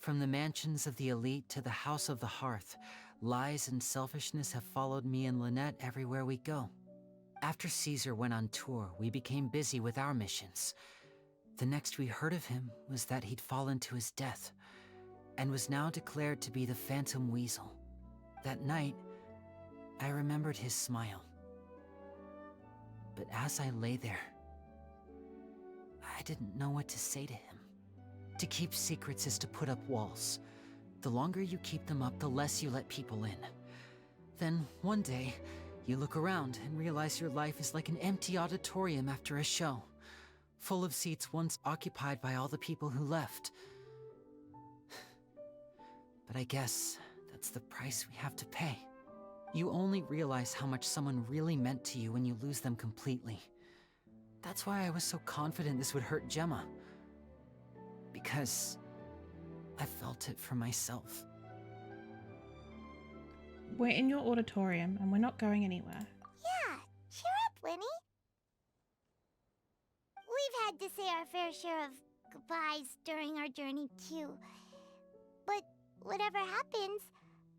From the mansions of the elite to the House of the Hearth, lies and selfishness have followed me and Lynette everywhere we go. After Caesar went on tour, we became busy with our missions. The next we heard of him was that he'd fallen to his death, and was now declared to be the Phantom Weasel. That night, I remembered his smile. But as I lay there, I didn't know what to say to him. To keep secrets is to put up walls. The longer you keep them up, the less you let people in. Then, one day, you look around and realize your life is like an empty auditorium after a show, full of seats once occupied by all the people who left. But I guess that's the price we have to pay. You only realize how much someone really meant to you when you lose them completely. That's why I was so confident this would hurt Gemma. Because I felt it for myself. We're in your auditorium and we're not going anywhere. Yeah, cheer up, Lyney. We've had to say our fair share of goodbyes during our journey, too. But whatever happens,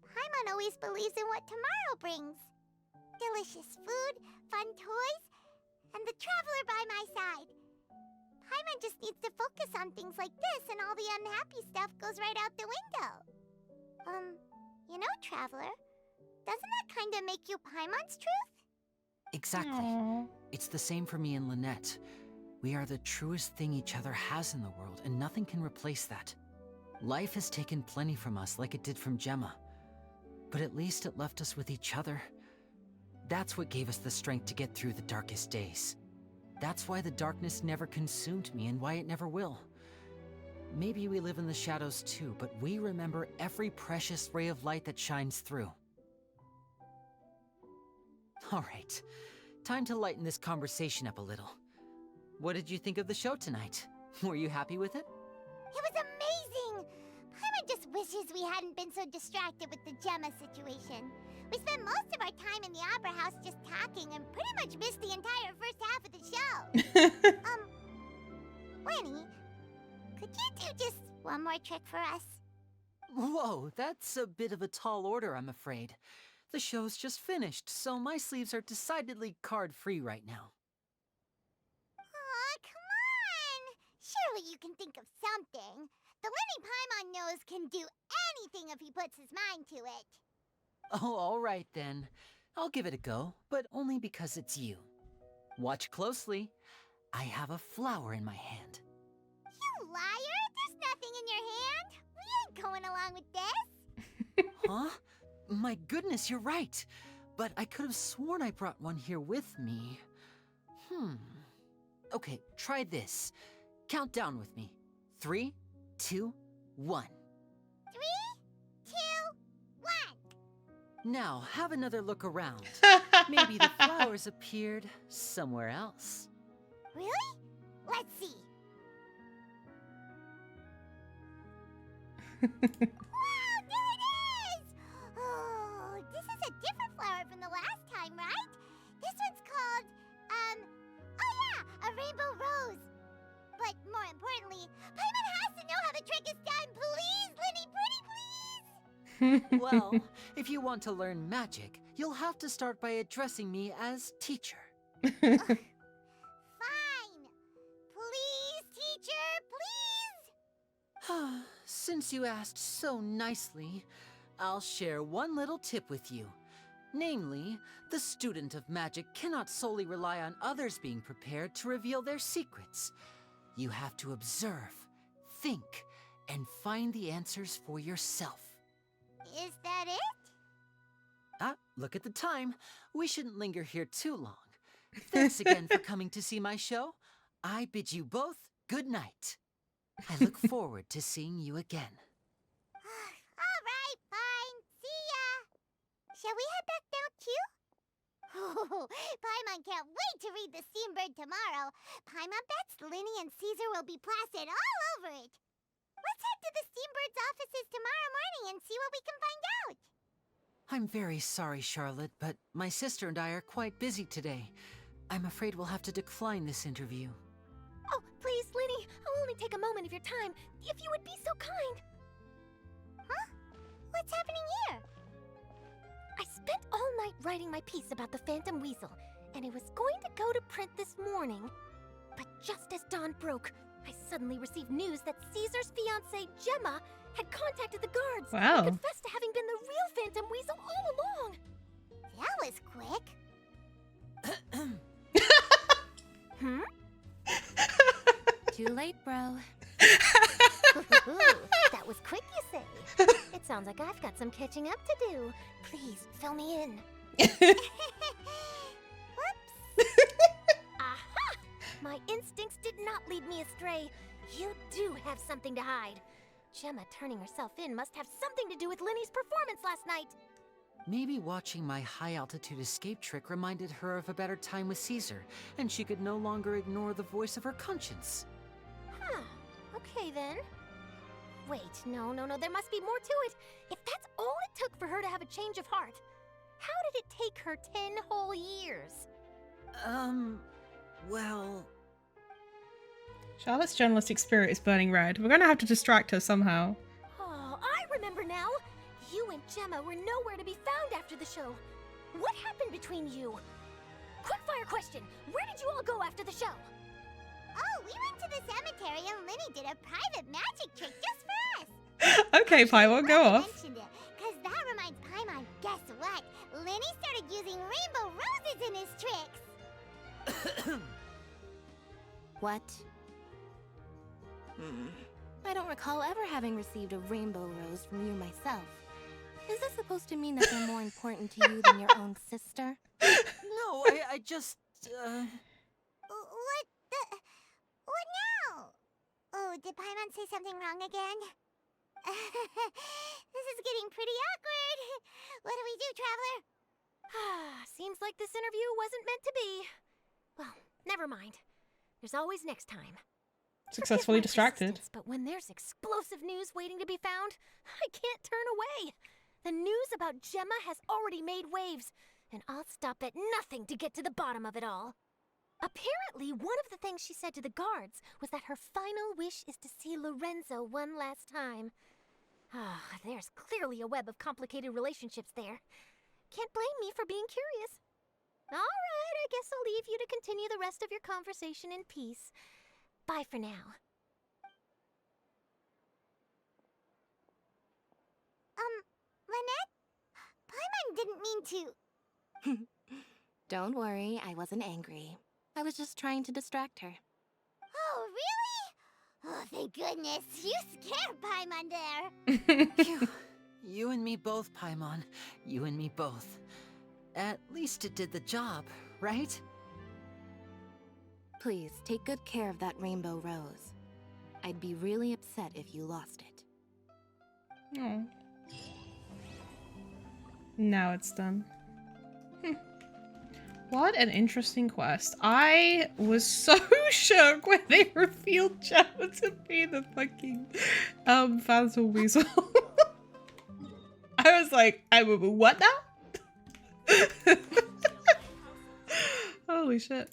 Paimon always believes in what tomorrow brings. Delicious food, fun toys, and the traveler by my side. Paimon just needs to focus on things like this and all the unhappy stuff goes right out the window. You know, Traveler, doesn't that kind of make you Paimon's truth? Exactly. Aww. It's the same for me and Lynette. We are the truest thing each other has in the world, and nothing can replace that. Life has taken plenty from us, like it did from Gemma. But at least it left us with each other. That's what gave us the strength to get through the darkest days. That's why the darkness never consumed me, and why it never will. Maybe we live in the shadows too, but we remember every precious ray of light that shines through. Alright, time to lighten this conversation up a little. What did you think of the show tonight? Were you happy with it? It was amazing! Paimon just wishes we hadn't been so distracted with the Gemma situation. We spent most of our time in the Opera House just talking and pretty much missed the entire first half of the show. Lyney, could you do just one more trick for us? Whoa, that's a bit of a tall order, I'm afraid. The show's just finished, so my sleeves are decidedly card-free right now. Aw, come on! Surely you can think of something. The Lyney Paimon knows can do anything if he puts his mind to it. Oh, all right then. I'll give it a go, but only because it's you. Watch closely. I have a flower in my hand. You liar! There's nothing in your hand. We ain't going along with this. Huh? My goodness, you're right. But I could have sworn I brought one here with me. Okay, try this. Count down with me. 3, 2, 1. 3, 2, 1. Now, have another look around. Maybe the flowers appeared somewhere else. Really? Let's see. Wow, there it is! Oh, this is a different flower from the last time, right? This one's called, oh yeah, a rainbow rose. But more importantly, Paimon has to know how the trick is done. Please, Lyney, pretty please! Well, if you want to learn magic, you'll have to start by addressing me as teacher. Fine. Please, teacher, please! Since you asked so nicely, I'll share one little tip with you. Namely, the student of magic cannot solely rely on others being prepared to reveal their secrets. You have to observe, think, and find the answers for yourself. Is that it? Look at the time. We shouldn't linger here too long. Thanks again for coming to see my show. I bid you both good night. I look forward to seeing you again. All right, fine. See ya. Shall we head back down too? Oh, Paimon can't wait to read The Steambird tomorrow. Paimon bets Lyney and Caesar will be plastered all over it. Let's head to the Steambird's offices tomorrow morning and see what we can find out. I'm very sorry, Charlotte, but my sister and I are quite busy today. I'm afraid we'll have to decline this interview. Oh, please, Lyney, I'll only take a moment of your time, if you would be so kind. Huh? What's happening here? I spent all night writing my piece about the Phantom Weasel, and it was going to go to print this morning. But just as dawn broke, I suddenly received news that Caesar's fiancée, Gemma, had contacted the guards Wow. and confessed to having been the real Phantom Weasel all along. That was quick. Too late, bro. That was quick, you say? It sounds like I've got some catching up to do. Please, fill me in. Aha! My instincts did not lead me astray. You do have something to hide. Gemma turning herself in must have something to do with Lyney's performance last night. Maybe watching my high-altitude escape trick reminded her of a better time with Caesar, and she could no longer ignore the voice of her conscience. Huh. Okay, then. Wait, no, there must be more to it. If that's all it took for her to have a change of heart, how did it take her 10 whole years? Well... Charlotte's journalistic spirit is burning red. We're gonna have to distract her somehow. Oh, I remember now. You and Gemma were nowhere to be found after the show. What happened between you? Quickfire question. Where did you all go after the show? Oh, we went to the cemetery and Lyney did a private magic trick just for us. Okay, Paimon, go off. Because that reminds Paimon, guess what? Lyney started using rainbow roses in his tricks. What? I don't recall ever having received a rainbow rose from you myself. Is this supposed to mean that they're more important to you than your own sister? No, I just, What now? Oh, did Paimon say something wrong again? This is getting pretty awkward. What do we do, Traveler? Seems like this interview wasn't meant to be. Well, never mind. There's always next time. Successfully Forgive my distracted. persistence, but when there's explosive news waiting to be found, I can't turn away. The news about Gemma has already made waves, and I'll stop at nothing to get to the bottom of it all. Apparently, one of the things she said to the guards was that her final wish is to see Lorenzo one last time. There's clearly a web of complicated relationships there. Can't blame me for being curious. All right, I guess I'll leave you to continue the rest of your conversation in peace. Bye for now. Lynette? Paimon didn't mean to... Don't worry, I wasn't angry. I was just trying to distract her. Oh, really? Oh, thank goodness. You scared Paimon there. Phew. You and me both, Paimon. You and me both. At least it did the job, right? Please, take good care of that rainbow rose. I'd be really upset if you lost it. Oh. Now it's done. What an interesting quest. I was so shook when they revealed Gemma to be the fucking Phantom Weasel. I was like, what now? Holy shit.